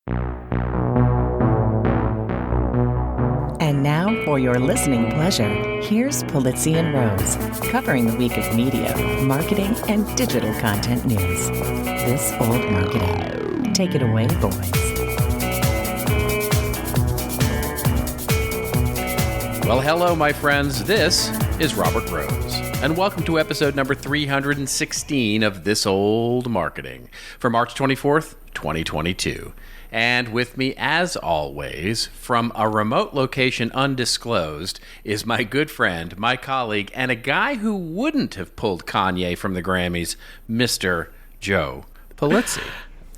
And now, for your listening pleasure, here's Polizzi and Rose, covering the week of media, marketing, and digital content news. This Old Marketing. Take it away, boys. Well, hello, my friends. This is Robert Rose, and welcome to episode number 316 of This Old Marketing for March 24th, 2022. And with me, as always, from a remote location undisclosed, is my good friend, my colleague, and a guy who wouldn't have pulled Kanye from the Grammys, Mr. Joe Polizzi.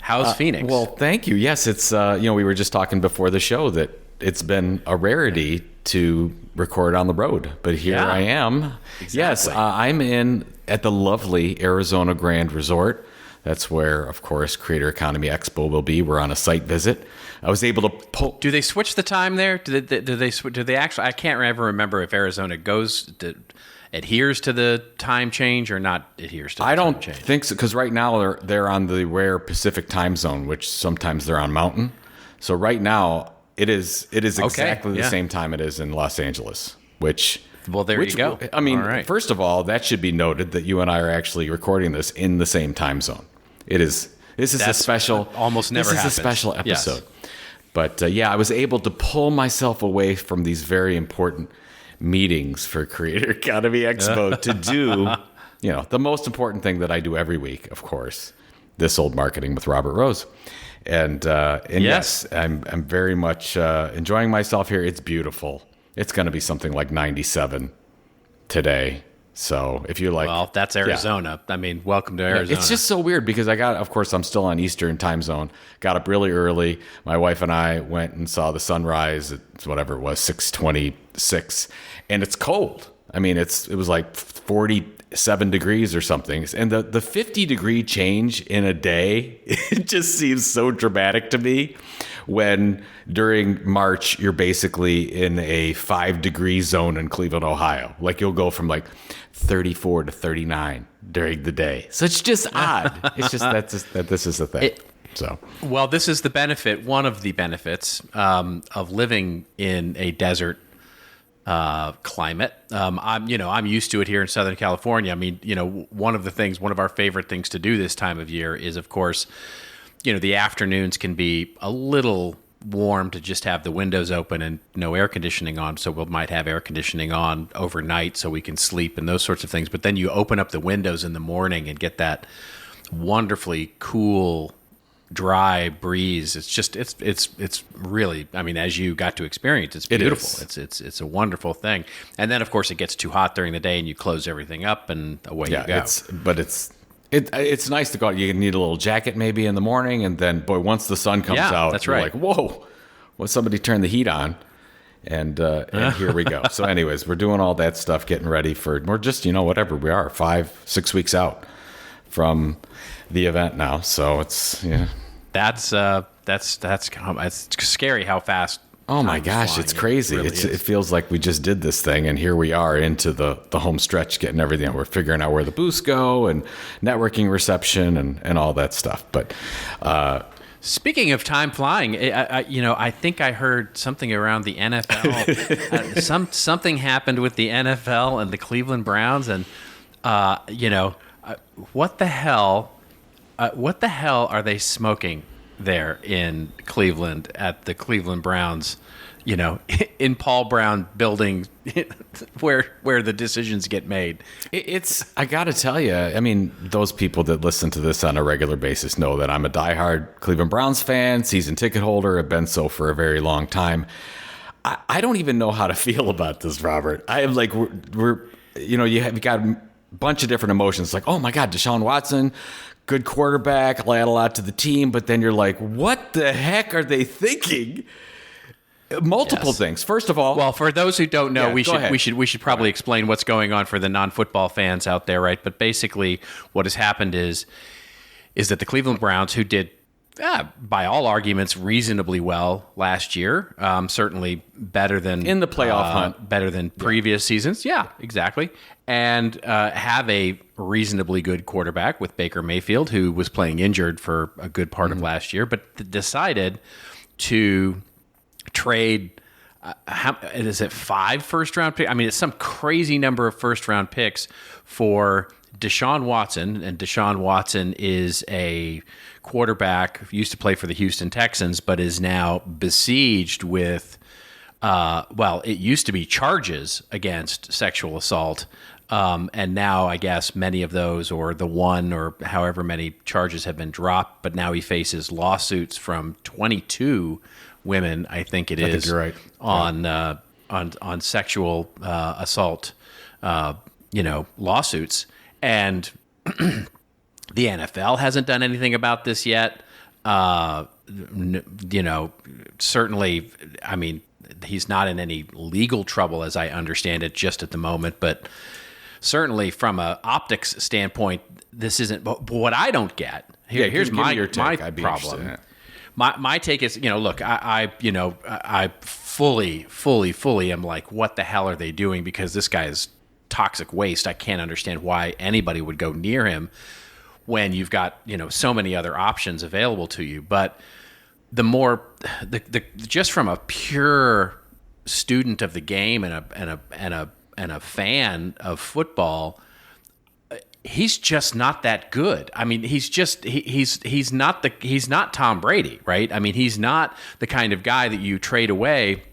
How's Phoenix? Well, thank you. Yes, it's, we were just talking before the show that it's been a rarity to record on the road, but here I am. Exactly. Yes, I'm in at the lovely Arizona Grand Resort. That's where, of course, Creator Economy Expo will be. We're on a site visit. I was able to pull. Do they switch the time there? Do they actually? I can't ever remember if Arizona adheres to the time change or not adheres to the time change. I don't think so, because right now they're on the rare Pacific time zone, which sometimes they're on Mountain. So right now it is exactly the same time it is in Los Angeles, which. Well, there you go. I mean, First of all, that should be noted that you and I are actually recording this in the same time zone. This is a special, almost never happens. This is a special episode. Yes. But I was able to pull myself away from these very important meetings for Creator Economy Expo to do, the most important thing that I do every week, of course, This Old Marketing with Robert Rose. And yes, I'm very much enjoying myself here. It's beautiful. It's going to be something like 97 today. So if you like... Well, that's Arizona. Yeah. I mean, welcome to Arizona. It's just so weird because I'm still on Eastern time zone. Got up really early. My wife and I went and saw the sunrise at whatever it was, 6:26. And it's cold. I mean, it was like 47 degrees or something. And the 50-degree change in a day, it just seems so dramatic to me when during March, you're basically in a 5-degree zone in Cleveland, Ohio. Like you'll go from like 34 to 39 during the day. So it's just odd. It's just that this is the thing. Well, this is the benefit, one of the benefits of living in a desert climate. I'm used to it here in Southern California. I mean, one of our favorite things to do this time of year is, of course, the afternoons can be a little warm to just have the windows open and no air conditioning on. So we might have air conditioning on overnight so we can sleep and those sorts of things. But then you open up the windows in the morning and get that wonderfully cool, dry breeze. It's really, I mean, as you got to experience, it's beautiful. It's a wonderful thing. And then of course it gets too hot during the day and you close everything up and away you go. It's nice to go out. You need a little jacket maybe in the morning, and then once the sun comes out, that's you're right. like, whoa, well, somebody turned the heat on, and here we go. So anyways, we're doing all that stuff, getting ready we're just, whatever we are, 5-6 weeks out from the event now. So it's, That's scary how fast. Oh my gosh, it's crazy. It feels like we just did this thing and here we are into the home stretch, getting everything. We're figuring out where the booths go and networking reception and all that stuff. But speaking of time flying, I think I heard something around the NFL. Something happened with the NFL and the Cleveland Browns, and what the hell are they smoking there in Cleveland at the Cleveland Browns, in Paul Brown building where the decisions get made. I got to tell you, I mean, those people that listen to this on a regular basis know that I'm a diehard Cleveland Browns fan, season ticket holder. I've been so for a very long time. I don't even know how to feel about this, Robert. I am like, you've got a bunch of different emotions. Like, oh my God, Deshaun Watson, good quarterback, will add a lot to the team. But then you're like, what the heck are they thinking? Multiple things. First of all, well, for those who don't know, we should probably explain what's going on for the non-football fans out there, right? But basically, what has happened is that the Cleveland Browns, who did by all arguments, reasonably well last year. Certainly better than in the playoff hunt, better than previous seasons. Yeah, exactly. And have a reasonably good quarterback with Baker Mayfield, who was playing injured for a good part of last year, but decided to trade. Is it 5 first-round picks? I mean, it's some crazy number of first-round picks for Deshaun Watson, and Deshaun Watson is a quarterback who used to play for the Houston Texans, but is now besieged with, it used to be charges against sexual assault, and now I guess many of those, or the one or however many charges have been dropped, but now he faces lawsuits from 22 women, I think it is, think you're right. on sexual assault, lawsuits. And the NFL hasn't done anything about this yet. Certainly, I mean, he's not in any legal trouble, as I understand it, just at the moment. But certainly, from a optics standpoint, this isn't. But what I don't get here's my problem. My take is, look, I fully am like, what the hell are they doing? Because this guy is toxic waste. I can't understand why anybody would go near him when you've got, so many other options available to you. But just from a pure student of the game and a fan of football, he's just not that good. I mean, he's not Tom Brady, right? I mean, he's not the kind of guy that you trade away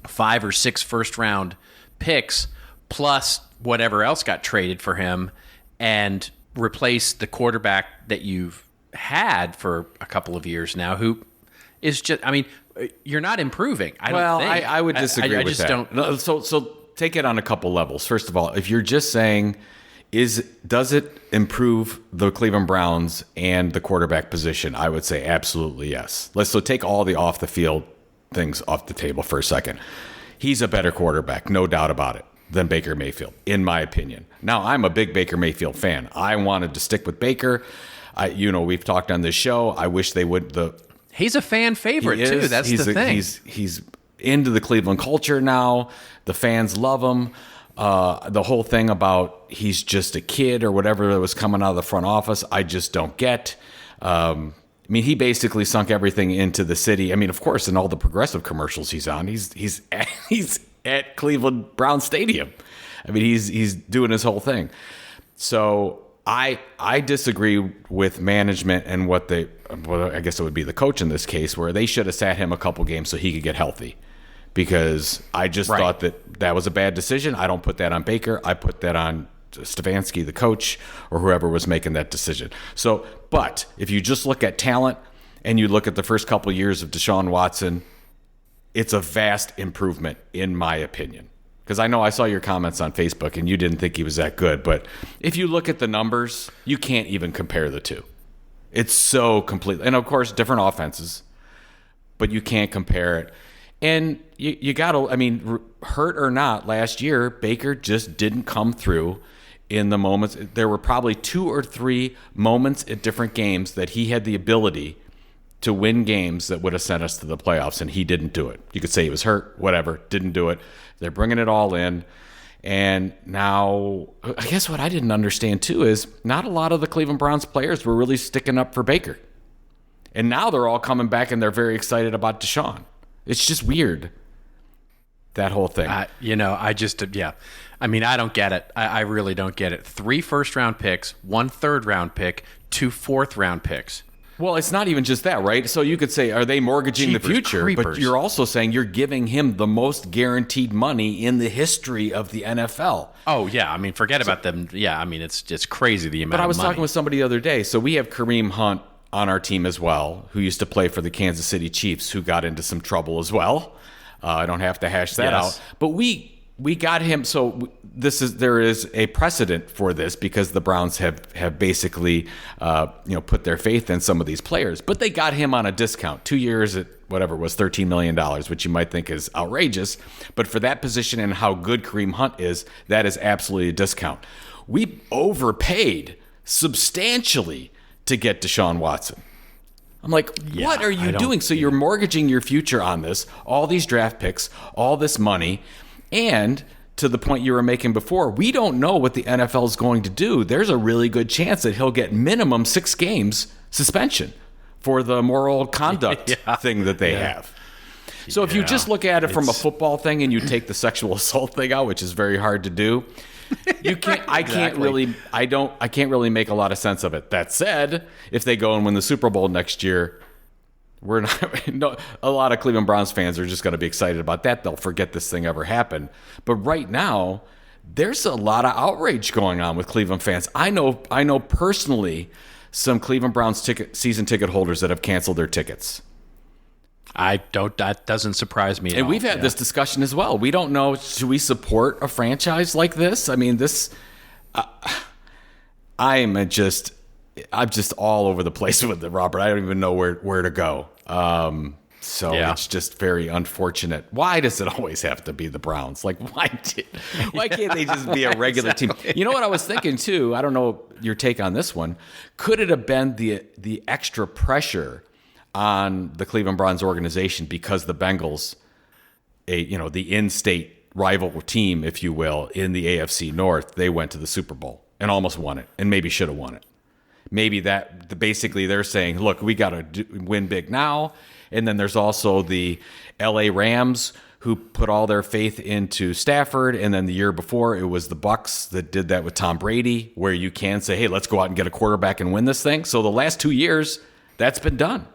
5 or 6 first-round picks plus whatever else got traded for him and replace the quarterback that you've had for a couple of years now, who is just, I mean, you're not improving. I would disagree with just that. Don't. So take it on a couple levels. First of all, if you're just saying, does it improve the Cleveland Browns and the quarterback position? I would say absolutely yes. So take all the off the field things off the table for a second. He's a better quarterback, no doubt about it, than Baker Mayfield, in my opinion. Now, I'm a big Baker Mayfield fan. I wanted to stick with Baker. We've talked on this show. I wish they would. He's a fan favorite too. That's the thing. He's into the Cleveland culture now. The fans love him. The whole thing about he's just a kid or whatever that was coming out of the front office, I just don't get. I mean, he basically sunk everything into the city. I mean, of course, in all the progressive commercials he's on, he's at Cleveland Brown Stadium. I mean, he's doing his whole thing. So I disagree with management and I guess it would be the coach in this case, where they should have sat him a couple games so he could get healthy. Because I just thought that was a bad decision. I don't put that on Baker. I put that on Stefanski, the coach, or whoever was making that decision. So, but if you just look at talent and you look at the first couple of years of Deshaun Watson, it's a vast improvement, in my opinion. Because I know I saw your comments on Facebook and you didn't think he was that good. But if you look at the numbers, you can't even compare the two. It's so complete. And of course, different offenses, but you can't compare it. And you got to, I mean, hurt or not, last year, Baker just didn't come through in the moments. There were probably 2 or 3 moments at different games that he had the ability to win games that would have sent us to the playoffs, and he didn't do it. You could say he was hurt, whatever, didn't do it. They're bringing it all in. And now, I guess what I didn't understand, too, is not a lot of the Cleveland Browns players were really sticking up for Baker. And now they're all coming back, and they're very excited about Deshaun. It's just weird, that whole thing. I mean, I don't get it. I really don't get it. 3 first-round picks, 1 third-round pick, 2 fourth-round picks. Well, it's not even just that, right? So you could say, are they mortgaging the future? Creepers. But you're also saying you're giving him the most guaranteed money in the history of the NFL. Oh, yeah. I mean, forget about them. Yeah, I mean, it's just crazy the amount of money. But I was talking with somebody the other day. So we have Kareem Hunt on our team as well, who used to play for the Kansas City Chiefs, who got into some trouble as well. I don't have to hash that out. But we got him. So there is a precedent for this because the Browns have basically put their faith in some of these players. But they got him on a discount, 2 years at whatever it was, $13 million, which you might think is outrageous. But for that position and how good Kareem Hunt is, that is absolutely a discount. We overpaid substantially to get Deshaun Watson. I'm like, what are you doing? So you're mortgaging your future on this, all these draft picks, all this money, and to the point you were making before, we don't know what the NFL is going to do. There's a really good chance that he'll get minimum 6 games suspension for the moral conduct thing that they have. So if you just look at it from a football thing and you take the sexual assault thing out, which is very hard to do, you can't. I can't really make a lot of sense of it. That said, if they go and win the Super Bowl next year, we're not. No, a lot of Cleveland Browns fans are just going to be excited about that. They'll forget this thing ever happened. But right now, there's a lot of outrage going on with Cleveland fans. I know personally some Cleveland Browns season ticket holders that have canceled their tickets. That doesn't surprise me at all. And we've had this discussion as well. We don't know, should we support a franchise like this? I mean, I'm just all over the place with it, Robert. I don't even know where to go. It's just very unfortunate. Why does it always have to be the Browns? Like, why can't they just be a regular team? You know what I was thinking too? I don't know your take on this one. Could it have been the extra pressure on the Cleveland Browns organization because the Bengals, the in-state rival team, if you will, in the AFC North, they went to the Super Bowl and almost won it, and maybe should have won it. Maybe basically they're saying, look, we got to win big now. And then there's also the LA Rams who put all their faith into Stafford. And then the year before, it was the Bucks that did that with Tom Brady, where you can say, hey, let's go out and get a quarterback and win this thing. So the last 2 years, that's been done.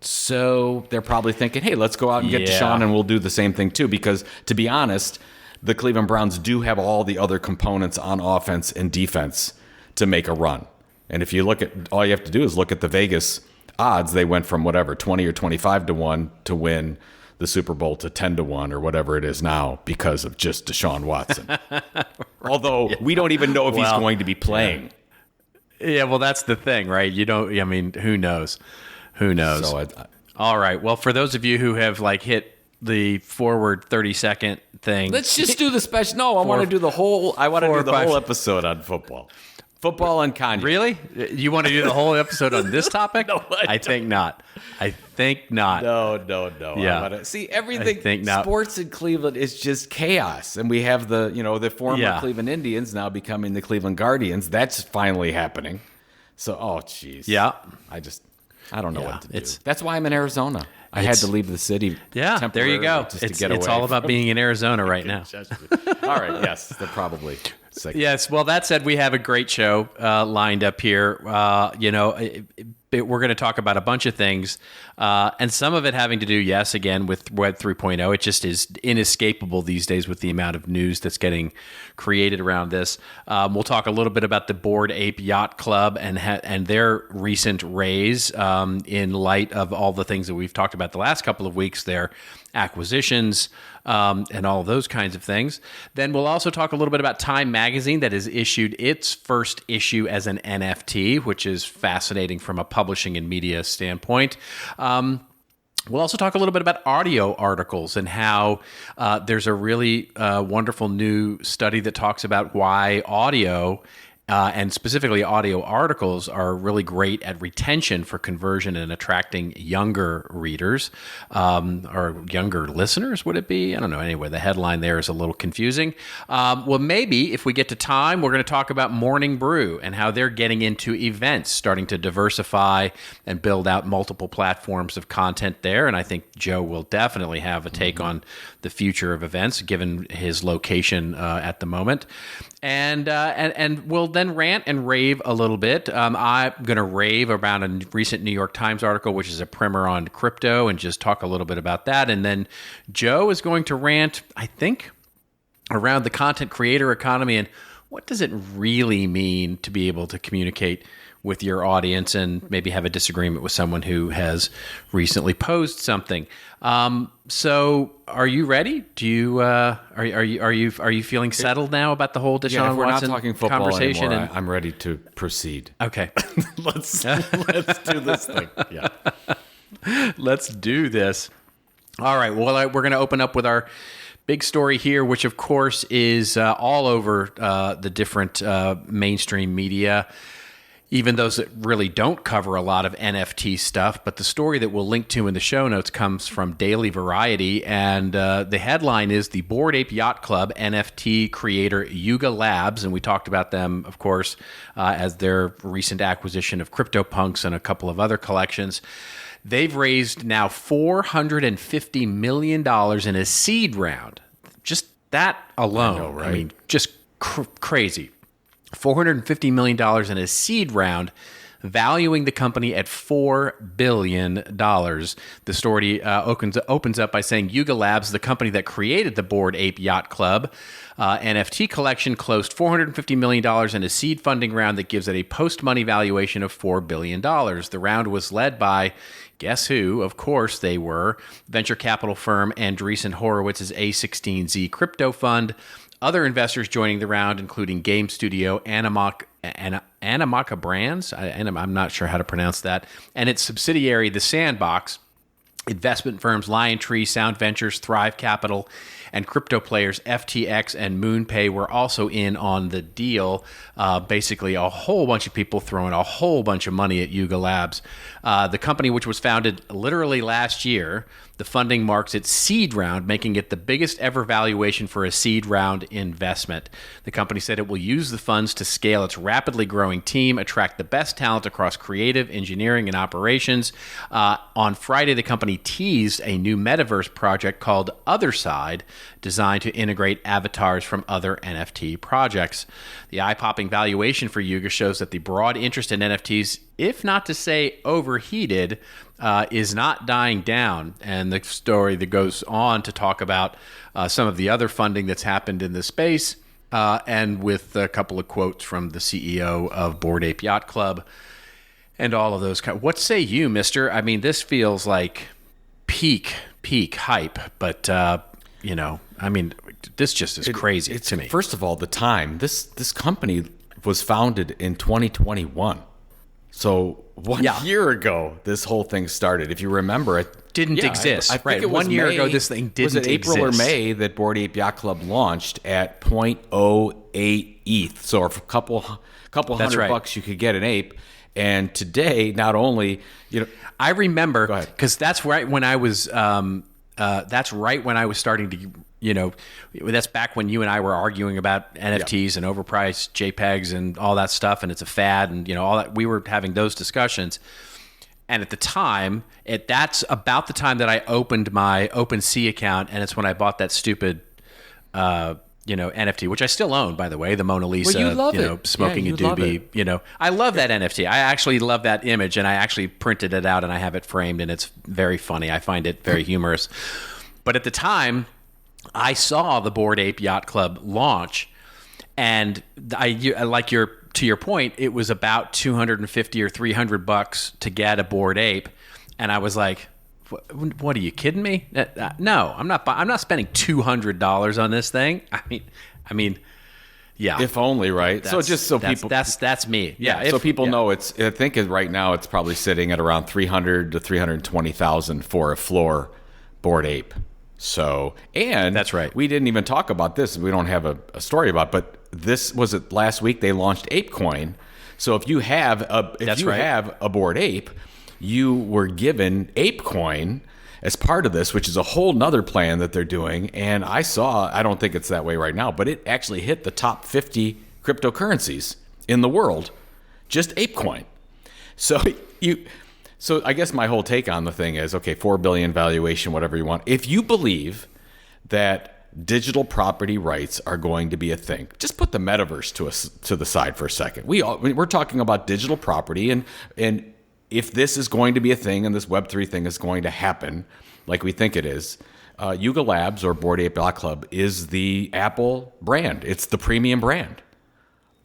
So they're probably thinking, hey, let's go out and get Deshaun and we'll do the same thing too. Because to be honest, the Cleveland Browns do have all the other components on offense and defense to make a run. And if you look at, all you have to do is look at the Vegas odds. They went from 20 or 25 to 1 to win the Super Bowl to 10 to 1 or whatever it is now because of just Deshaun Watson. Although we don't even know if he's going to be playing. Yeah, well, that's the thing, right? Who knows? Who knows? So all right. Well, for those of you who have hit the forward 30-second thing, let's just do the special. No, I want to do the whole episode on football. Football and Kanye. Really? You want to do the whole episode on this topic? No, I think not. No. Yeah. See, everything sports in Cleveland is just chaos. And we have the former Cleveland Indians now becoming the Cleveland Guardians. That's finally happening. So, geez. Yeah. I don't know what to do. That's why I'm in Arizona. I had to leave the city. Yeah, there you go. It's all about being in Arizona right now. All right, yes, they're probably sick. Yes, well, that said, we have a great show lined up here. We're going to talk about a bunch of things, and some of it having to do, again, with Web 3.0. It just is inescapable these days with the amount of news that's getting created around this. We'll talk a little bit about the Bored Ape Yacht Club and their recent raise in light of all the things that we've talked about the last couple of weeks, their acquisitions, and all of those kinds of things. Then we'll also talk a little bit about Time Magazine that has issued its first issue as an NFT, which is fascinating from a publishing and media standpoint. We'll also talk a little bit about audio articles and how there's a really wonderful new study that talks about why audio and specifically audio articles are really great at retention for conversion and attracting younger readers or younger listeners, would it be? I don't know. Anyway, the headline there is a little confusing. Well, maybe if we get to time, we're going to talk about Morning Brew and how they're getting into events, starting to diversify and build out multiple platforms of content there. And I think Joe will definitely have a take on the future of events, given his location at the moment. And we'll then rant and rave a little bit. I'm going to rave about a recent New York Times article, which is a primer on crypto, and just talk a little bit about that. And then Joe is going to rant, I think, around the content creator economy and what does it really mean to be able to communicate with your audience and maybe have a disagreement with someone who has recently posed something. So are you ready? Do you are you feeling settled now about the whole Deshaun Watson not talking football conversation? Anymore, I'm ready to proceed. Okay. let's do this thing. Yeah. Let's do this. All right. Well, we're going to open up with our big story here, which of course is all over the different mainstream media. even those that really don't cover a lot of NFT stuff. But the story that we'll link to in the show notes comes from Daily Variety, and the headline is the Bored Ape Yacht Club NFT creator Yuga Labs, and we talked about them, of course, as their recent acquisition of CryptoPunks and a couple of other collections. They've raised now $450 million in a seed round. Just that alone, I know, right? I mean, just crazy. $450 million in a seed round, valuing the company at $4 billion. The story opens up by saying Yuga Labs, the company that created the Bored Ape Yacht Club NFT collection, closed $450 million in a seed funding round that gives it a post-money valuation of $4 billion. The round was led by, guess who? Of course they were, venture capital firm Andreessen Horowitz's A16Z crypto fund. Other investors joining the round, including game studio Anamaka Brands, I'm not sure how to pronounce that, and its subsidiary, The Sandbox. Investment firms Liontree, Sound Ventures, Thrive Capital, and crypto players FTX and MoonPay were also in on the deal. Basically, a whole bunch of people throwing a whole bunch of money at Yuga Labs. The company, which was founded literally last year, the funding marks its seed round, making it the biggest ever valuation for a seed round investment. The company said it will use the funds to scale its rapidly growing team, attract the best talent across creative, engineering, and operations. On Friday, the company teased a new metaverse project called Otherside, designed to integrate avatars from other NFT projects. The eye-popping valuation for Yuga shows that the broad interest in NFTs, if not to say overheated, is not dying down. And the story that goes on to talk about some of the other funding that's happened in the space, and with a couple of quotes from the CEO of Bored Ape Yacht Club and all of those. What say you, mister? I mean, this feels like peak hype, but, I mean, this just is crazy to me. First of all, the time. This company was founded in 2021. So 1 year ago, this whole thing started. If you remember, it didn't exist. I think it was 1 year ago, this thing didn't exist. Was it April or May that Bored Ape Yacht Club launched at 0.08 ETH? So for a couple hundred bucks, you could get an ape. And today, not only, I remember because that's right when I was starting to, that's back when you and I were arguing about NFTs and overpriced JPEGs and all that stuff, and it's a fad, and all that. We were having those discussions, and at the time, that's about the time that I opened my OpenSea account, and it's when I bought that stupid, NFT, which I still own, by the way, the Mona Lisa, smoking a doobie. I love that NFT. I actually love that image, and I actually printed it out, and I have it framed, and it's very funny. I find it very humorous. But at the time, I saw the Bored Ape Yacht Club launch, and to your point, it was about $250 or $300 to get a Bored Ape, and I was like, "What are you kidding me? No, I'm not spending $200 on this thing. I mean, yeah. If only, right? So just so people, that's me. Yeah. So people know I think right now it's probably sitting at around 300 to 320,000 for a floor Bored Ape. So, and that's right. We didn't even talk about this. We don't have a story about, but this was it last week. They launched ApeCoin. So if you have a Bored Ape, you were given ApeCoin as part of this, which is a whole nother plan that they're doing. And I don't think it's that way right now, but it actually hit the top 50 cryptocurrencies in the world, just ApeCoin. So I guess my whole take on the thing is, okay, 4 billion valuation, whatever you want. If you believe that digital property rights are going to be a thing, just put the metaverse to the side for a second. We're talking about digital property, and if this is going to be a thing and this Web3 thing is going to happen like we think it is, Yuga Labs or Bored Ape Yacht Club is the Apple brand. It's the premium brand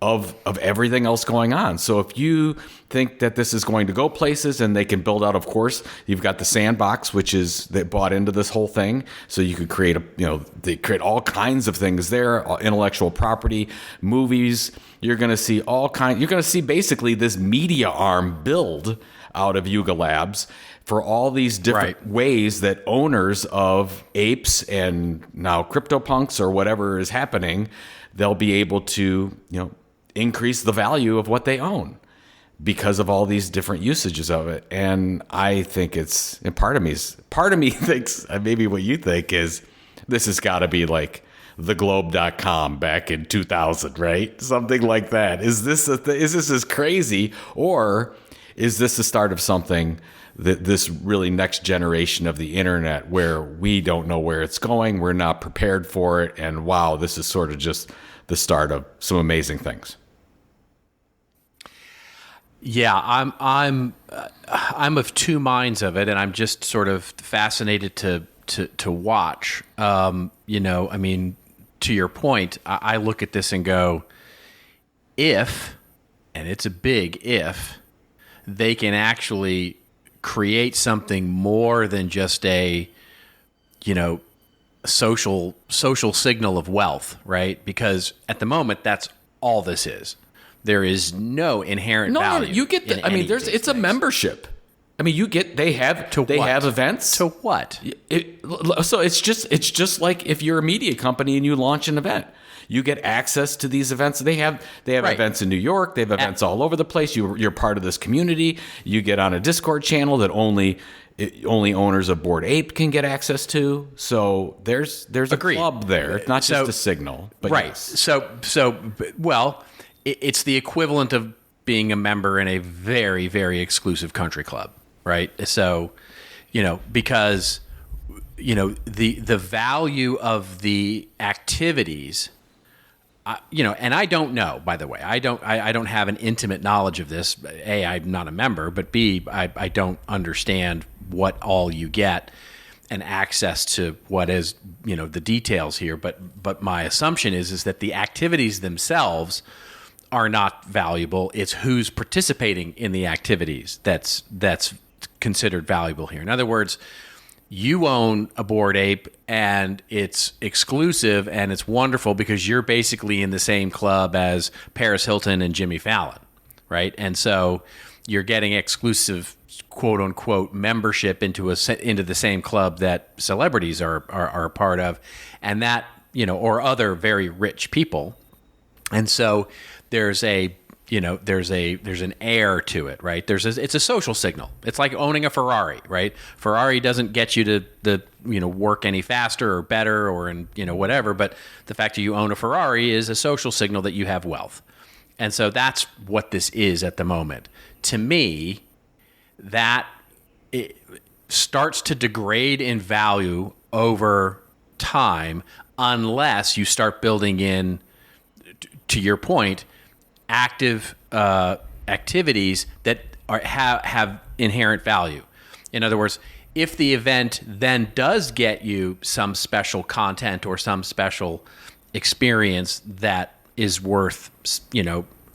of everything else going on. So if you think that this is going to go places and they can build out, of course, you've got the Sandbox, that bought into this whole thing. So you could create they create all kinds of things there, intellectual property, movies. You're going to see you're going to see basically this media arm build out of Yuga Labs for all these different ways that owners of apes and now CryptoPunks or whatever is happening, they'll be able to, increase the value of what they own. because of all these different usages of it. And I think and part of me thinks, maybe what you think is, this has got to be like theglobe.com back in 2000, right? Something like that. Is this as crazy, or is this the start of something that this really next generation of the internet, where we don't know where it's going, we're not prepared for it, and wow, this is sort of just the start of some amazing things? Yeah, I'm of two minds of it, and I'm just sort of fascinated to watch. I mean, to your point, I look at this and go, if, and it's a big if, they can actually create something more than just a social signal of wealth, right? Because at the moment, that's all this is. There is no inherent value. No, you get the, it's a membership. I mean, they have events. To what? So it's just like if you're a media company and you launch an event, you get access to these events. They have right. Events in New York. They have events all over the place. You're part of this community. You get on a Discord channel that only owners of Bored Ape can get access to. So there's a club there. It's not just a signal. But right. Yes. Well, it's the equivalent of being a member in a very, very exclusive country club. Right. So, because, the value of the activities, and I don't know, by the way, I don't have an intimate knowledge of this. A, I'm not a member, but B, I don't understand what all you get and access to what is, the details here. But my assumption is that the activities themselves are not valuable. It's who's participating in the activities that's considered valuable here. In other words, you own a Bored Ape and it's exclusive and it's wonderful because you're basically in the same club as Paris Hilton and Jimmy Fallon, right? And so you're getting exclusive quote unquote membership into the same club that celebrities are a part of, and that, or other very rich people. And so there's an air to it, right? It's a social signal. It's like owning a Ferrari, right? Ferrari doesn't get you to work any faster or better or in whatever, but the fact that you own a Ferrari is a social signal that you have wealth. And so that's what this is at the moment. To me, that it starts to degrade in value over time unless you start building in, to your point, active activities that have inherent value. In other words, if the event then does get you some special content or some special experience that is worth,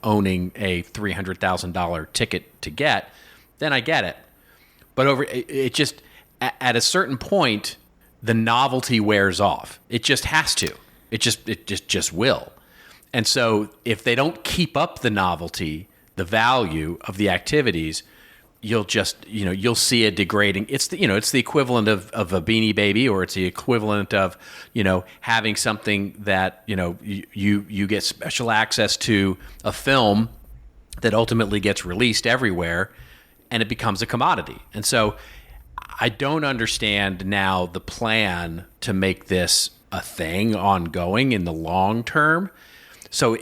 owning a $300,000 ticket to get, then I get it. But at a certain point, the novelty wears off. It just has to. It just will. And so if they don't keep up the novelty, the value of the activities, you'll see a degrading. It's the equivalent of a Beanie Baby, or it's the equivalent of, having something that, you get special access to a film that ultimately gets released everywhere and it becomes a commodity. And so I don't understand now the plan to make this a thing ongoing in the long term. So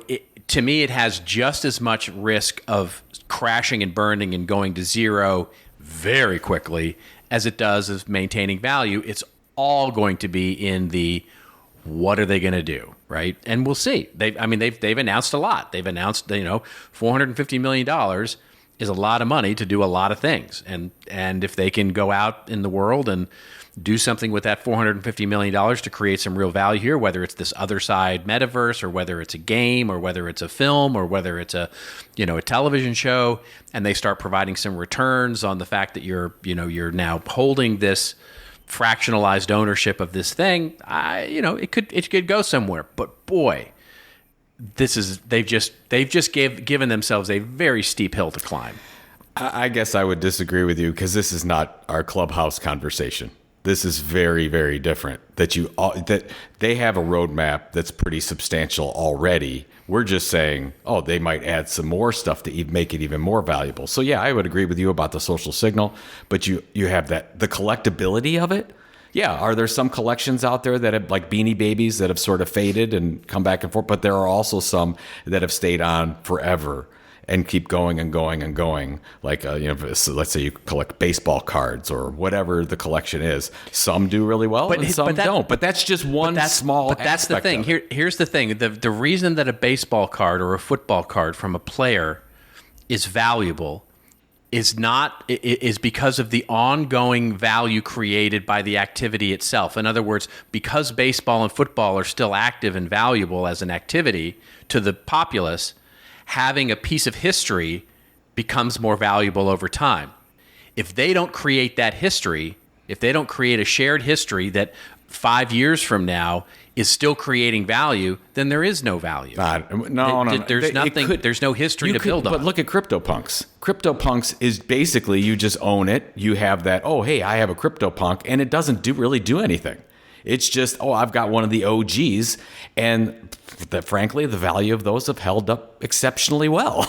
to me, it has just as much risk of crashing and burning and going to zero very quickly as it does of maintaining value. It's all going to be in the what are they going to do, right? And we'll see. They've announced a lot. They've announced $450 million is a lot of money to do a lot of things, and if they can go out in the world and do something with that $450 million to create some real value here, whether it's this other side metaverse or whether it's a game or whether it's a film or whether it's a television show, and they start providing some returns on the fact that you're now holding this fractionalized ownership of this thing, it could go somewhere. But boy, they've just given themselves a very steep hill to climb. I guess I would disagree with you because this is not our Clubhouse conversation. This is very, very different. That they have a roadmap that's pretty substantial already, We're just saying, oh, they might add some more stuff to make it even more valuable. So yeah, I would agree with you about the social signal, but you have the collectability of it. Yeah, are there some collections out there that have, like Beanie Babies, that have sort of faded and come back and forth? But there are also some that have stayed on forever and keep going and going and going. Like, so let's say you collect baseball cards or whatever the collection is. Some do really well, and some don't. But that's just one small aspect. But that's the thing. Here's the thing. The reason that a baseball card or a football card from a player is valuable is because of the ongoing value created by the activity itself. In other words, because baseball and football are still active and valuable as an activity to the populace, having a piece of history becomes more valuable over time. If they don't create that history, if they don't create a shared history that 5 years from now is still creating value, then there is no value. No. There's nothing. There's no history to build on. But look at CryptoPunks. CryptoPunks is basically you just own it. You have that. Oh, hey, I have a CryptoPunk, and it doesn't really do anything. It's just, I've got one of the OGs, and frankly, the value of those have held up exceptionally well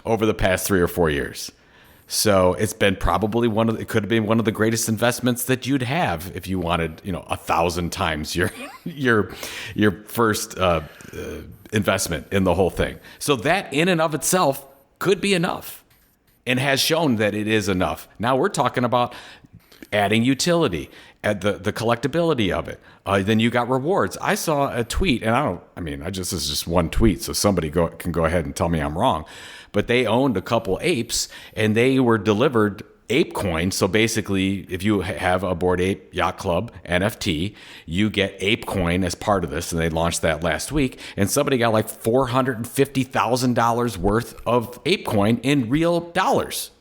over the past 3 or 4 years. So it's been probably it could have been one of the greatest investments that you'd have if you wanted, 1,000 times your first investment in the whole thing. So that in and of itself could be enough, and has shown that it is enough. Now we're talking about adding utility, at the collectability of it. Then you got rewards. I saw a tweet, and this is just one tweet, so somebody can go ahead and tell me I'm wrong. But they owned a couple apes, and they were delivered ape coin. So basically, if you have a Bored Ape Yacht Club NFT, you get ape coin as part of this, and they launched that last week. And somebody got like $450,000 worth of ape coin in real dollars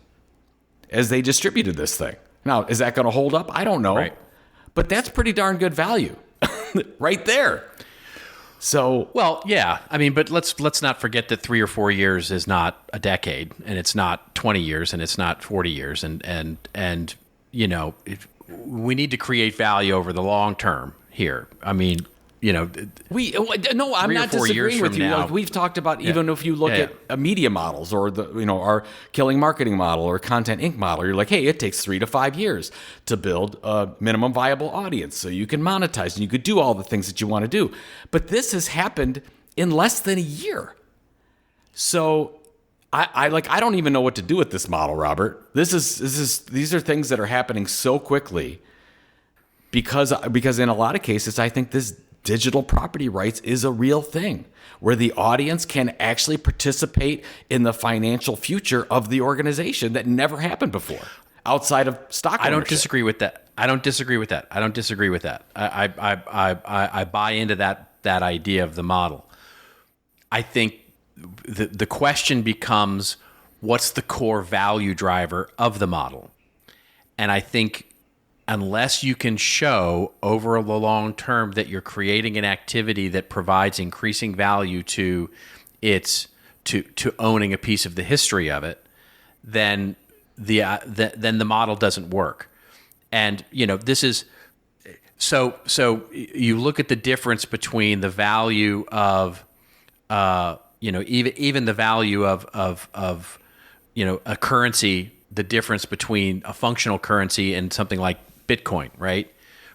as they distributed this thing. Now, is that going to hold up? I don't know. Right. But that's pretty darn good value right there. So, well, yeah. But let's not forget that 3 or 4 years is not a decade, and it's not 20 years, and it's not 40 years, and we need to create value over the long term here. I'm not disagreeing with you. Like we've talked about, even if you look at media models or our Killing Marketing model or Content Inc. model, you're like, hey, it takes 3 to 5 years to build a minimum viable audience so you can monetize and you could do all the things that you want to do. But this has happened in less than a year. So I don't even know what to do with this model, Robert. These are things that are happening so quickly because in a lot of cases, I think this digital property rights is a real thing where the audience can actually participate in the financial future of the organization that never happened before outside of stock ownership. I don't disagree with that. I buy into that idea of the model. I think the question becomes, what's the core value driver of the model? And I think unless you can show over the long term that you're creating an activity that provides increasing value to owning a piece of the history of it, then the model doesn't work. And this is so you look at the difference between the value of even the value of a currency, the difference between a functional currency and something like Bitcoin, right?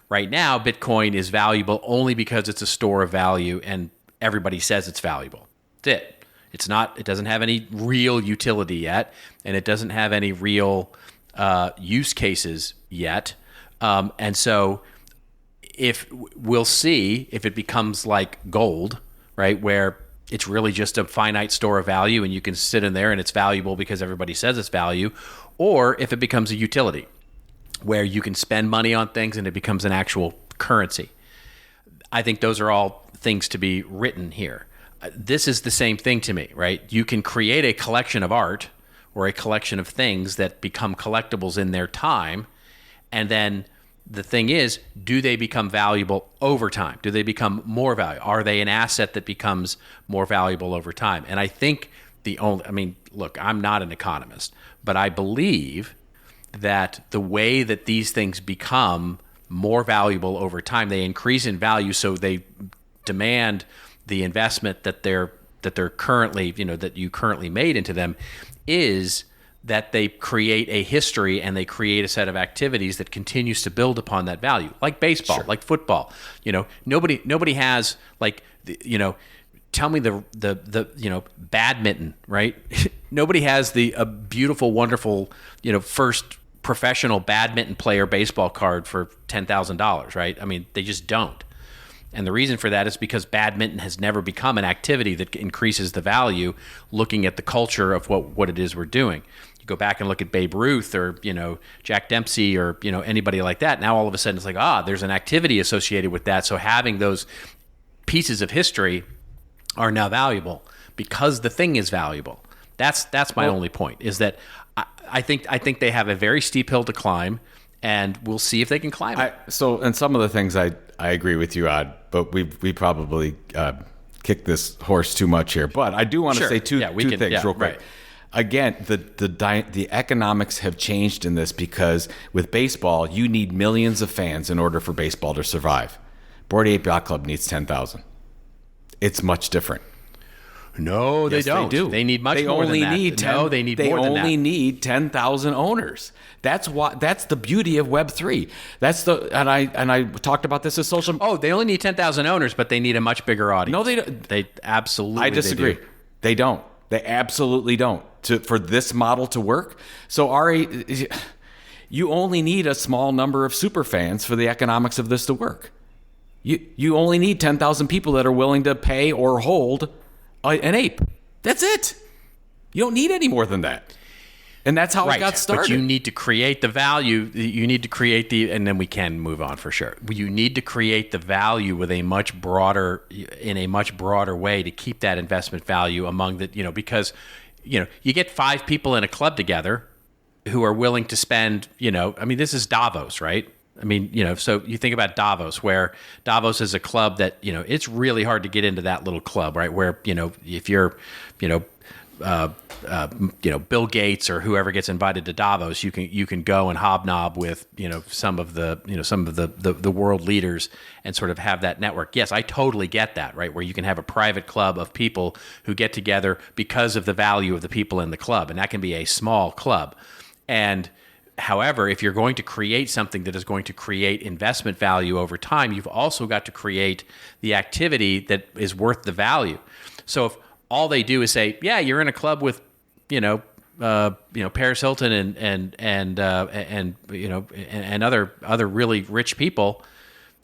Right now, Bitcoin is valuable only because it's a store of value and everybody says it's valuable. That's it. It doesn't have any real utility yet, and it doesn't have any real use cases yet. And so we'll see if it becomes like gold, right? Where it's really just a finite store of value and you can sit in there and it's valuable because everybody says it's value, or if it becomes a utility where you can spend money on things and it becomes an actual currency. I think those are all things to be written here. This is the same thing to me, right? You can create a collection of art or a collection of things that become collectibles in their time, and then the thing is, do they become valuable over time? Do they become more valuable? Are they an asset that becomes more valuable over time? And I think look, I'm not an economist, but I believe that the way that these things become more valuable over time, they increase in value, so they demand the investment that they're they're currently, that you currently made into them, is that they create a history and they create a set of activities that continues to build upon that value, like baseball, like football. Nobody has tell me the badminton, right? Nobody has a beautiful, wonderful, first professional badminton player baseball card for $10,000, right? I mean, they just don't. And the reason for that is because badminton has never become an activity that increases the value, looking at the culture of what it is we're doing. You go back and look at Babe Ruth or, Jack Dempsey or, anybody like that. Now all of a sudden it's like, there's an activity associated with that. So having those pieces of history are now valuable because the thing is valuable. That's my only point, is that I think they have a very steep hill to climb, and we'll see if they can climb it. And some of the things I agree with you on, but we probably kicked this horse too much here. But I do want to say two things real quick. Right. Again, the economics have changed in this because with baseball, you need millions of fans in order for baseball to survive. Bored Ape Yacht Club needs 10,000. It's much different. No, they don't. They do. They need much more than that. They need more than that. They only need 10,000 owners. That's the beauty of Web3. And I talked about this as social. Oh, they only need 10,000 owners, but they need a much bigger audience. No, they don't. They absolutely. I disagree. They don't. They absolutely don't. For this model to work. So Ari, you only need a small number of super fans for the economics of this to work. You only need 10,000 people that are willing to pay or hold an ape. That's it. You don't need any more than that. And that's how it got started. But you need to create the value. You need to create and then we can move on for sure. You need to create the value in a much broader way to keep that investment value among because, you get 5 people in a club together who are willing to spend, this is Davos, right? I mean, so you think about Davos, where Davos is a club that, it's really hard to get into that little club, right? Where, if you're, Bill Gates or whoever gets invited to Davos, you can go and hobnob with, some of the world leaders and sort of have that network. Yes, I totally get that, right? Where you can have a private club of people who get together because of the value of the people in the club. And that can be a small club. And however, if you're going to create something that is going to create investment value over time, you've also got to create the activity that is worth the value. So if all they do is say, "Yeah, you're in a club with, Paris Hilton and other really rich people,"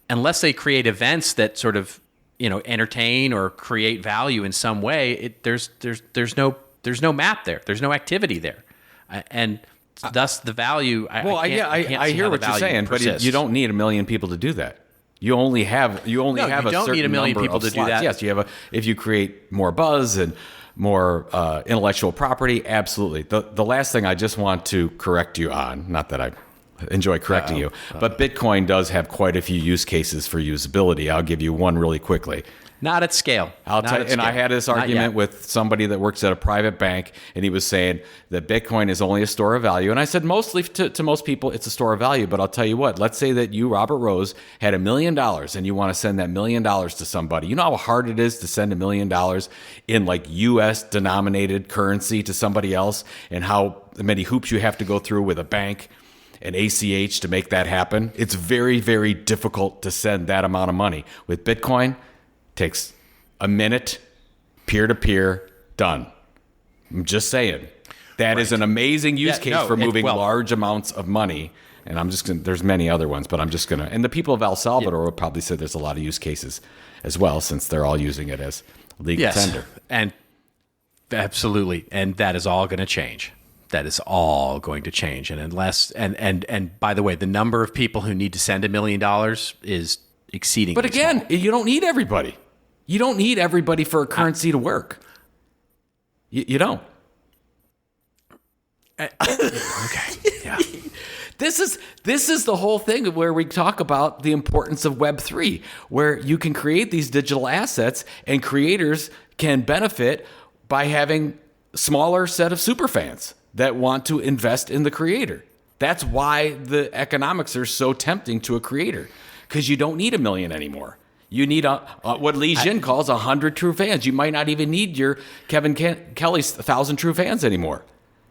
unless they create events that sort of entertain or create value in some way, there's no map there. There's no activity there, and thus the value. I hear what you're saying, but you don't need 1 million people to do that. You only have a certain number of slots. You don't need 1 million people to do that. Yes, if you create more buzz and more intellectual property, absolutely. The last thing I just want to correct you on, not that I enjoy correcting you, but Bitcoin does have quite a few use cases for usability. I'll give you one really quickly. Not at scale. I'll tell you, and I had this argument with somebody that works at a private bank, and he was saying that Bitcoin is only a store of value. And I said, mostly to most people, it's a store of value. But I'll tell you what, let's say that you, Robert Rose, had $1 million and you want to send that $1 million to somebody. You know how hard it is to send $1 million in like US denominated currency to somebody else, and how many hoops you have to go through with a bank and ACH to make that happen? It's very, very difficult to send that amount of money. With Bitcoin, takes a minute, peer-to-peer, done. I'm just saying. That is an amazing use case for moving large amounts of money. And I'm just going to, there's many other ones, but I'm just going to, and the people of El Salvador would probably say there's a lot of use cases as well, since they're all using it as legal tender. And absolutely. And that is all going to change. That is all going to change. And unless, and by the way, the number of people who need to send $1 million is exceeding. But again, you don't need everybody. You don't need everybody for a currency to work. You don't. Okay. Yeah. This is the whole thing where we talk about the importance of Web3, where you can create these digital assets and creators can benefit by having a smaller set of superfans that want to invest in the creator. That's why the economics are so tempting to a creator, because you don't need 1 million anymore. You need what Li Jin calls 100 true fans. You might not even need your Kevin Kelly's 1,000 true fans anymore.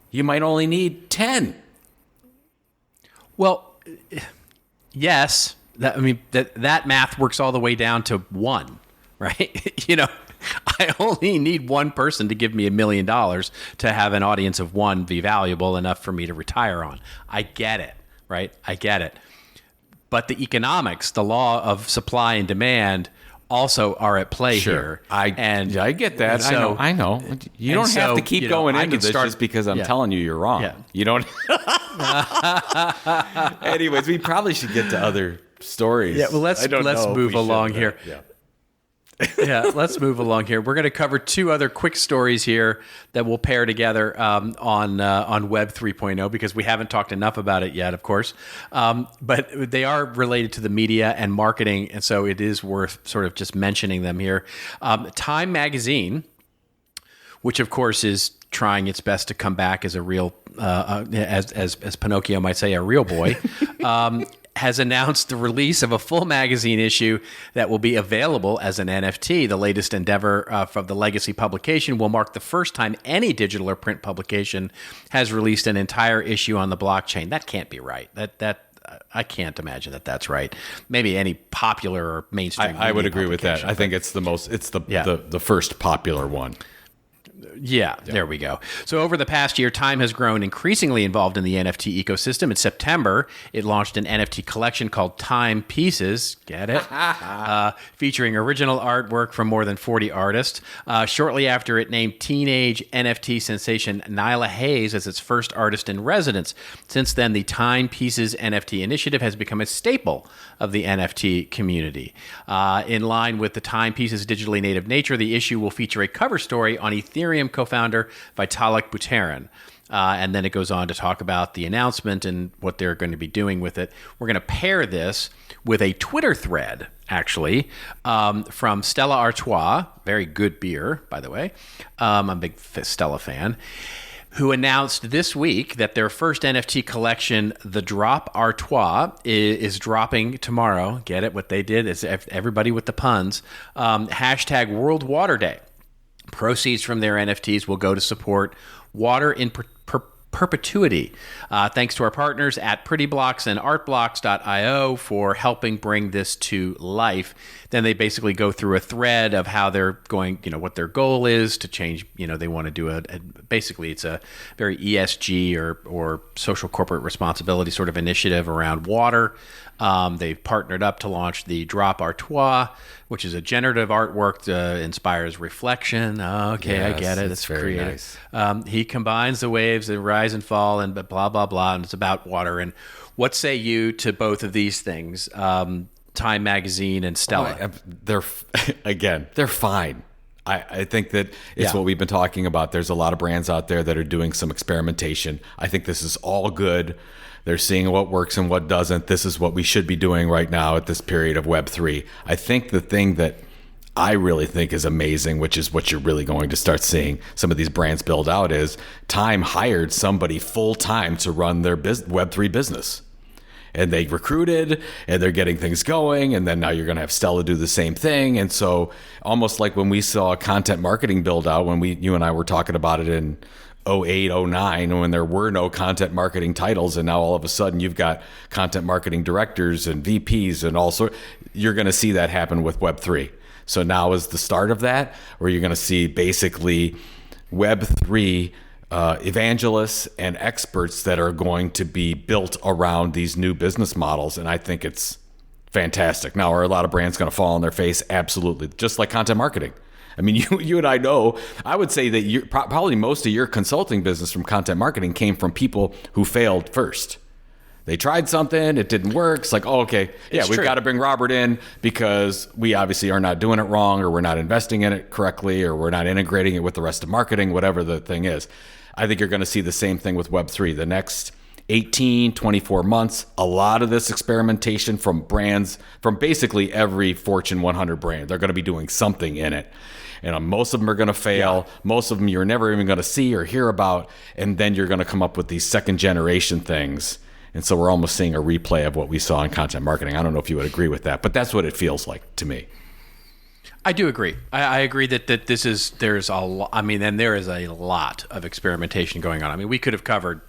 You might only need 10. Well, yes. That math works all the way down to 1, right? I only need one person to give me $1 million to have an audience of 1 be valuable enough for me to retire on. I get it, right? I get it. But the economics, the law of supply and demand, also are at play here. I get that. I know. You don't have to keep going into this just because I'm telling you you're wrong. Yeah. You don't. Anyways, we probably should get to other stories. Yeah. Well, let's move along here. Yeah. Let's move along here. We're going to cover 2 other quick stories here that we'll pair together on Web 3.0 because we haven't talked enough about it yet, of course. But they are related to the media and marketing, and so it is worth sort of just mentioning them here. Time Magazine, which of course is trying its best to come back as a real, as Pinocchio might say, a real boy. Has announced the release of a full magazine issue that will be available as an NFT. The latest endeavor from the legacy publication will mark the first time any digital or print publication has released an entire issue on the blockchain. That can't be right. That I can't imagine that that's right. Maybe any popular or mainstream. I would agree with that. I think it's the first popular one. Yeah, there we go. So over the past year, Time has grown increasingly involved in the NFT ecosystem. In September, it launched an NFT collection called Time Pieces, get it? Featuring original artwork from more than 40 artists. Shortly after, it named teenage NFT sensation Nyla Hayes as its first artist in residence. Since then, the Time Pieces NFT initiative has become a staple of the NFT community. In line with the Time Pieces digitally native nature, the issue will feature a cover story on Ethereum co-founder Vitalik Buterin. And then it goes on to talk about the announcement and what they're going to be doing with it. We're going to pair this with a Twitter thread, actually, from Stella Artois, very good beer, by the way. I'm a big Stella fan, who announced this week that their first NFT collection, The Drop Artois, is dropping tomorrow. Get it? What they did is everybody with the puns. Hashtag World Water Day. Proceeds from their NFTs will go to support water in perpetuity. Thanks to our partners at Pretty Blocks and artblocks.io for helping bring this to life. Then they basically go through a thread of how they're going, what their goal is to change. They want to do basically it's a very ESG or social corporate responsibility sort of initiative around water. They've partnered up to launch the Drop Artois, which is a generative artwork that inspires reflection. Okay, yes, I get it. It's very creative. Nice. He combines the waves that rise and fall and blah, blah, blah, and it's about water. And what say you to both of these things, Time Magazine and Stella? They're fine. I think that it's what we've been talking about. There's a lot of brands out there that are doing some experimentation. I think this is all good. They're seeing what works and what doesn't. This is what we should be doing right now at this period of Web3. I think the thing that I really think is amazing, which is what you're really going to start seeing some of these brands build out, is Time hired somebody full-time to run their Web3 business. And they recruited, and they're getting things going, and then now you're going to have Stella do the same thing. And so almost like when we saw content marketing build out, when you and I were talking about it in 08, 09, when there were no content marketing titles, and now all of a sudden you've got content marketing directors and VPs and all sorts. You're going to see that happen with Web3. So now is the start of that, where you're going to see basically Web3 evangelists and experts that are going to be built around these new business models. And I think it's fantastic. Now, are a lot of brands going to fall on their face? Absolutely. Just like content marketing. I mean, you and I know, I would say that probably most of your consulting business from content marketing came from people who failed first. They tried something, it didn't work. It's like, we've got to bring Robert in because we obviously are not doing it wrong, or we're not investing in it correctly, or we're not integrating it with the rest of marketing, whatever the thing is. I think you're going to see the same thing with Web3. The next 18, 24 months, a lot of this experimentation from brands, from basically every Fortune 100 brand. They're going to be doing something in it. And most of them are going to fail. Yeah. Most of them you're never even going to see or hear about. And then you're going to come up with these second generation things. And so we're almost seeing a replay of what we saw in content marketing. I don't know if you would agree with that, but that's what it feels like to me. I do agree. I agree that there's a lot. I mean, and there is a lot of experimentation going on. I mean, we could have covered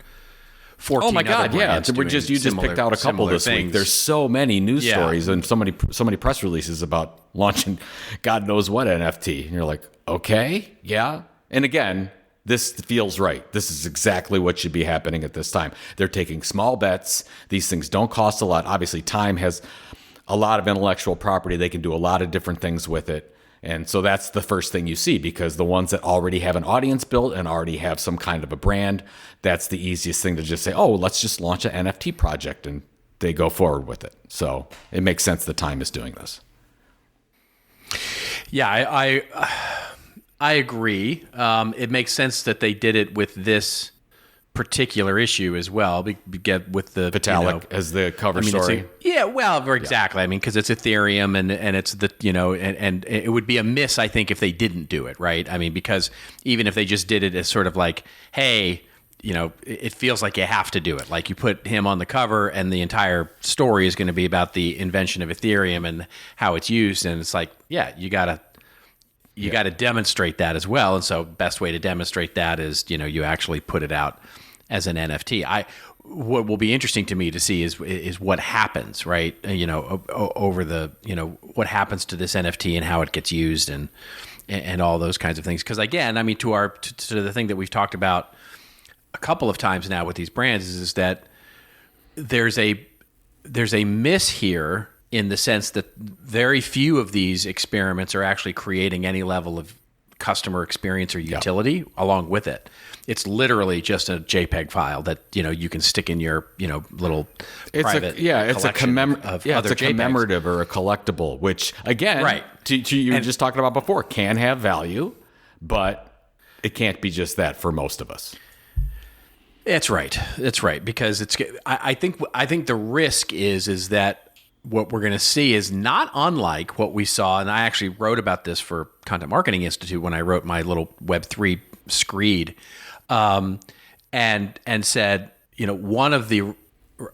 14. Oh my God! Yeah, you just picked out a couple this things. week. There's so many news stories and so many press releases about launching God knows what NFT, and you're like, okay, yeah. And again, this feels right. This is exactly what should be happening at this time. They're taking small bets. These things don't cost a lot. Obviously, time has a lot of intellectual property. They can do a lot of different things with it. And so that's the first thing you see, because the ones that already have an audience built and already have some kind of a brand, that's the easiest thing to just say, oh, let's just launch an NFT project, and they go forward with it. So it makes sense that Time is doing this. Yeah, I agree. It makes sense that they did it with this particular issue as well, get with the Vitalik as the cover story. Exactly. I mean, because it's Ethereum and it's the and it would be a miss, I think, if they didn't do it right. I mean, because even if they just did it as sort of like, hey, it feels like you have to do it. Like you put him on the cover, and the entire story is going to be about the invention of Ethereum and how it's used, and it's like, yeah, you gotta demonstrate that as well. And so best way to demonstrate that is, you actually put it out as an NFT. What will be interesting to me to see is what happens, right? Over the, what happens to this NFT and how it gets used and all those kinds of things. Because again, I mean, to the thing that we've talked about a couple of times now with these brands is that there's a miss here, in the sense that very few of these experiments are actually creating any level of customer experience or utility along with it. It's literally just a JPEG file that you can stick in your little private it's a JPEGs. commemorative or a collectible, which again, right, you were just talking about before, can have value, but it can't be just that for most of us. It's right. It's right, because I think the risk is that what we're going to see is not unlike what we saw, and I actually wrote about this for Content Marketing Institute when I wrote my little Web3 screed, and said, one of the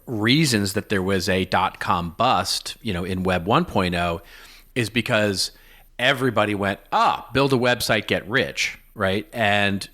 reasons that there was a .com bust, in Web 1.0 is because everybody went, build a website, get rich, right? And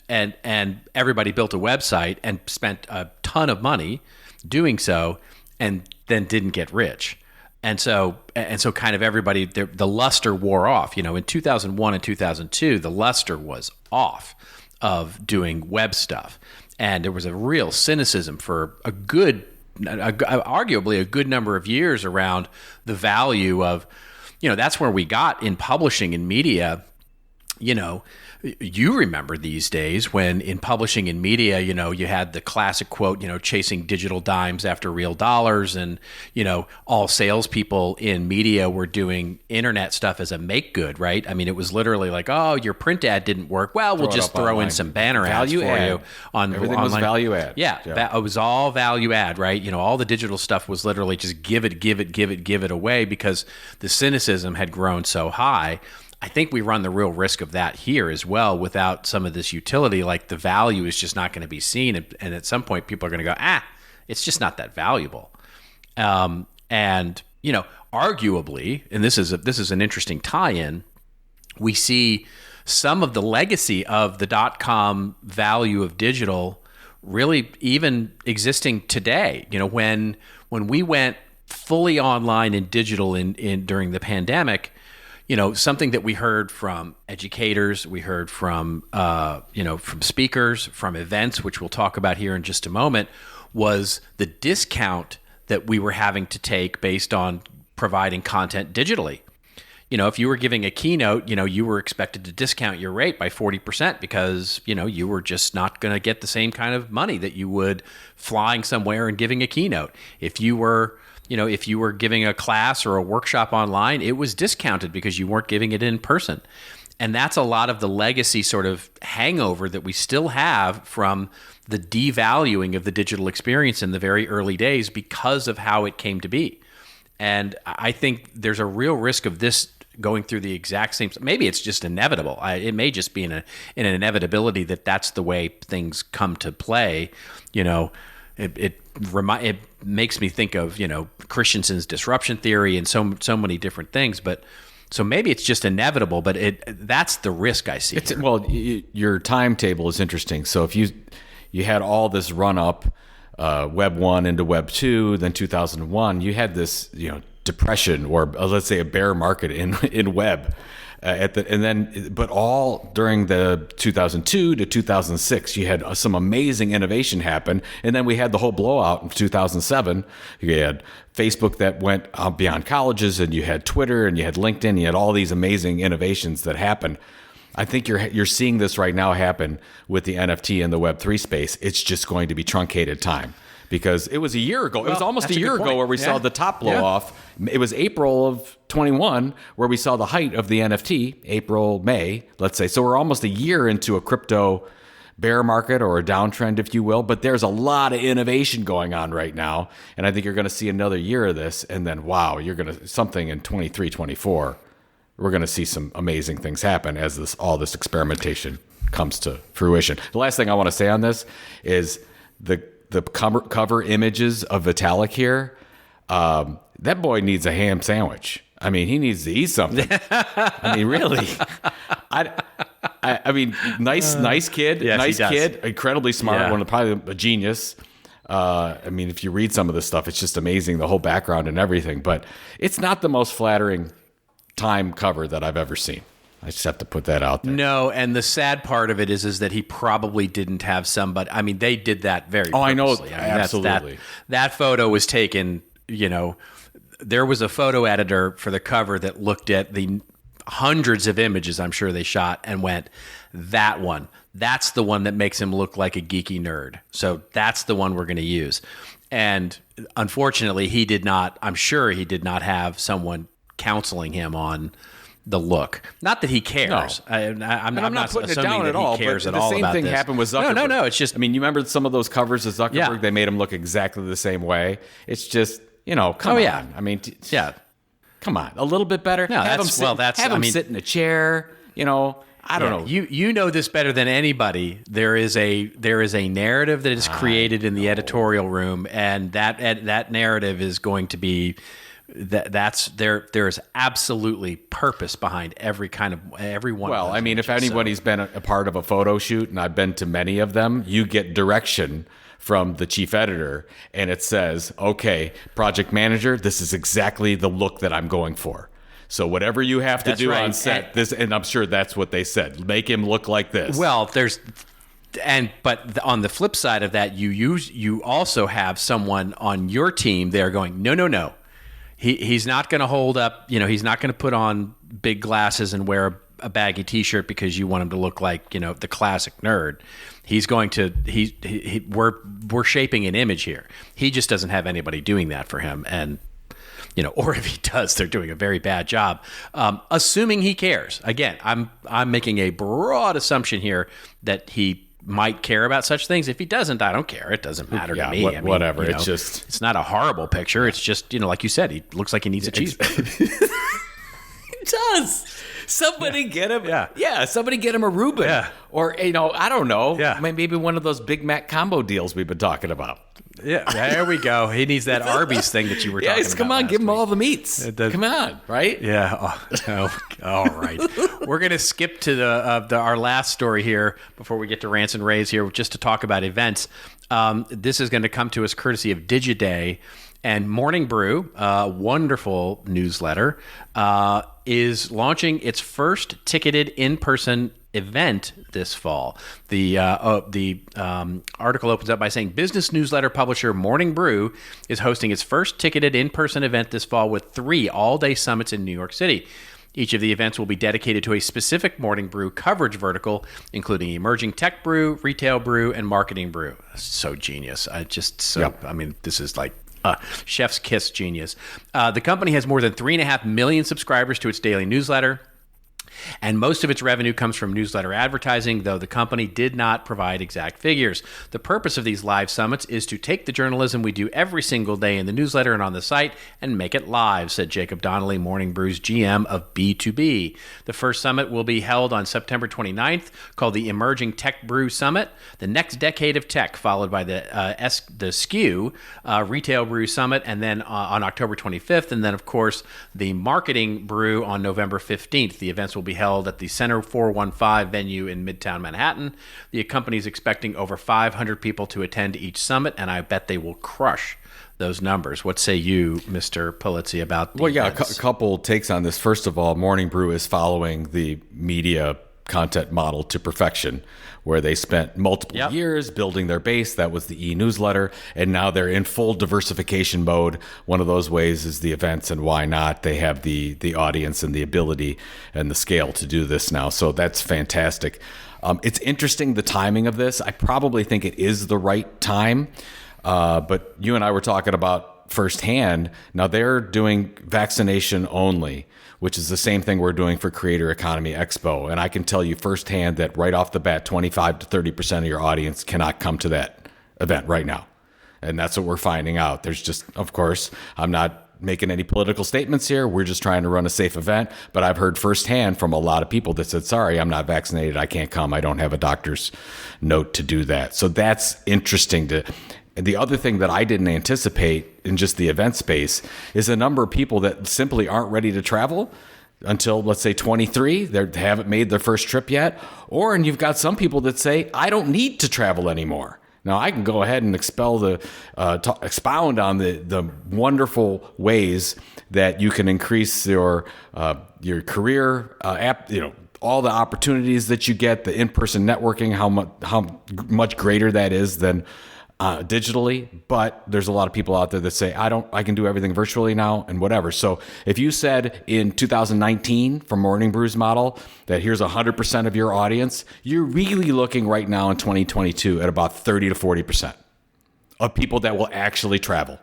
everybody built a website and spent a ton of money doing so, and then didn't get rich. And so kind of everybody, the luster wore off. In 2001 and 2002, the luster was off of doing web stuff. And there was a real cynicism for arguably a good number of years around the value of, that's where we got in publishing and media. You remember these days when in publishing and media, you had the classic quote, chasing digital dimes after real dollars. And, all salespeople in media were doing internet stuff as a make good, right? I mean, it was literally like, oh, your print ad didn't work. Well, we'll just throw in some banner ads for you on everything online. Was value add. Yeah. It was all value add, right? All the digital stuff was literally just give it away, because the cynicism had grown so high. I think we run the real risk of that here as well, without some of this utility. Like, the value is just not going to be seen, and at some point people are going to go, it's just not that valuable. And arguably, and this is an interesting tie-in, we see some of the legacy of the .com value of digital really even existing today. When we went fully online and digital in during the pandemic, something that we heard from educators, we heard from speakers, from events, which we'll talk about here in just a moment, was the discount that we were having to take based on providing content digitally. If you were giving a keynote, you were expected to discount your rate by 40% because, you were just not going to get the same kind of money that you would flying somewhere and giving a keynote. If you were giving a class or a workshop online, it was discounted because you weren't giving it in person. And that's a lot of the legacy sort of hangover that we still have from the devaluing of the digital experience in the very early days because of how it came to be. And I think there's a real risk of this going through the exact same. Maybe it's just inevitable. It may just be an inevitability that that's the way things come to play. It makes me think of Christensen's disruption theory and so many different things. But So maybe it's just inevitable, but that's the risk I see. Your timetable is interesting. So if you had all this run up, Web 1 into Web 2, then 2001, you had this, depression, or let's say a bear market in web. But all during the 2002 to 2006, you had some amazing innovation happen. And then we had the whole blowout in 2007. You had Facebook that went beyond colleges, and you had Twitter, and you had LinkedIn. You had all these amazing innovations that happened. I think you're seeing this right now happen with the NFT and the Web3 space. It's just going to be truncated time. Because it was a year ago. It was almost a year ago where we saw the top blow off. It was April of 21 where we saw the height of the NFT, April, May, let's say. So we're almost a year into a crypto bear market, or a downtrend, if you will. But there's a lot of innovation going on right now. And I think you're going to see another year of this. And then, wow, you're going to something in 23, 24. We're going to see some amazing things happen as all this experimentation comes to fruition. The last thing I want to say on this is the cover images of Vitalik here. That boy needs a ham sandwich. I mean, he needs to eat something. I mean, really. I mean, nice kid, yes, nice kid, incredibly smart, probably a genius. I mean, if you read some of this stuff, it's just amazing, the whole background and everything. But it's not the most flattering Time cover that I've ever seen. I just have to put that out there. No, and the sad part of it is that he probably didn't have somebody. I mean, they did that very purposely. I know, I mean, absolutely. That photo was taken, there was a photo editor for the cover that looked at the hundreds of images I'm sure they shot and went, that one, that's the one that makes him look like a geeky nerd. So that's the one we're going to use. And unfortunately, I'm sure he did not have someone counseling him on the look. Not that he cares. No. I'm not putting it down that at all. He cares but at all the same about thing this. happened with Zuckerberg. No. It's just. I mean, you remember some of those covers of Zuckerberg? Yeah. They made him look exactly the same way. It's just, come on. Yeah. I mean, come on, a little bit better. No, have him sit in a chair. I don't know. You know this better than anybody. There is a narrative that is created in the editorial room, and that narrative is going to be. There is absolutely purpose behind every one. Well, of those I mean, images, if anybody's been a part of a photo shoot, and I've been to many of them, you get direction from the chief editor, and it says, "Okay, project manager, this is exactly the look that I'm going for. So whatever you have to do on set, and I'm sure that's what they said. Make him look like this." Well, but on the flip side of that, you also have someone on your team there going, no. He's not going to hold up, he's not going to put on big glasses and wear a baggy T-shirt because you want him to look like, the classic nerd. He's going to, we're shaping an image here. He just doesn't have anybody doing that for him. And, or if he does, they're doing a very bad job. Assuming he cares. Again, I'm making a broad assumption here that he might care about such things. If he doesn't, I don't care. It doesn't matter to me. Whatever. It's not a horrible picture. It's just, like you said, he looks like he needs a cheeseburger. It does. Somebody get him. Yeah. Somebody get him a Reuben. Yeah. Or, I don't know. Yeah. Maybe one of those Big Mac combo deals we've been talking about. Yeah. There we go. He needs that Arby's thing that you were talking about. Come on, give him all the meats. Come on, right? Yeah. All right. We're going to skip to our last story here before we get to Rants and Raves here, just to talk about events. This is going to come to us courtesy of Digiday. And Morning Brew, a wonderful newsletter, is launching its first ticketed in-person event this fall. The article opens up by saying business newsletter publisher Morning Brew is hosting its first ticketed in-person event this fall with 3 all-day summits in New York City. Each of the events will be dedicated to a specific Morning Brew coverage vertical, including emerging tech brew, retail brew, and marketing brew. So genius. I mean, this is like chef's kiss genius. The company has more than 3.5 million subscribers to its daily newsletter. And most of its revenue comes from newsletter advertising, though the company did not provide exact figures. The purpose of these live summits is to take the journalism we do every single day in the newsletter and on the site and make it live, said Jacob Donnelly, Morning Brew's GM of B2B. The first summit will be held on September 29th, called the Emerging Tech Brew Summit, the next decade of tech, followed by the SKU Retail Brew Summit, and then on October 25th, and then, of course, the Marketing Brew on November 15th. The events will be held at the Center 415 venue in Midtown Manhattan. The company is expecting over 500 people to attend each summit, and I bet they will crush those numbers. What say you, Mr. Polizzi, about the events? A couple takes on this. First of all, Morning Brew is following the media content model to perfection, where they spent multiple years building their base. That was the e-newsletter, and now they're in full diversification mode. One of those ways is the events, and why not? They have the audience and the ability and the scale to do this now, so that's fantastic. It's interesting, the timing of this. I probably think it is the right time, but you and I were talking about firsthand. Now they're doing vaccination only, which is the same thing we're doing for Creator Economy Expo. And I can tell you firsthand that right off the bat, 25 to 30% of your audience cannot come to that event right now. And that's what we're finding out. There's just, of course, I'm not making any political statements here. We're just trying to run a safe event. But I've heard firsthand from a lot of people that said, sorry, I'm not vaccinated. I can't come. I don't have a doctor's note to do that. So that's interesting to... And the other thing that I didn't anticipate in just the event space is a number of people that simply aren't ready to travel until, let's say, 23. They haven't made their first trip yet. And you've got some people that say, I don't need to travel anymore. Now, I can go ahead and expound on the wonderful ways that you can increase your career, all the opportunities that you get, the in-person networking, how much greater that is than digitally. But there's a lot of people out there that say, I can do everything virtually now and whatever. So if you said in 2019 for Morning Brew's model that here's 100% of your audience, you're really looking right now in 2022 at about 30 to 40% of people that will actually travel.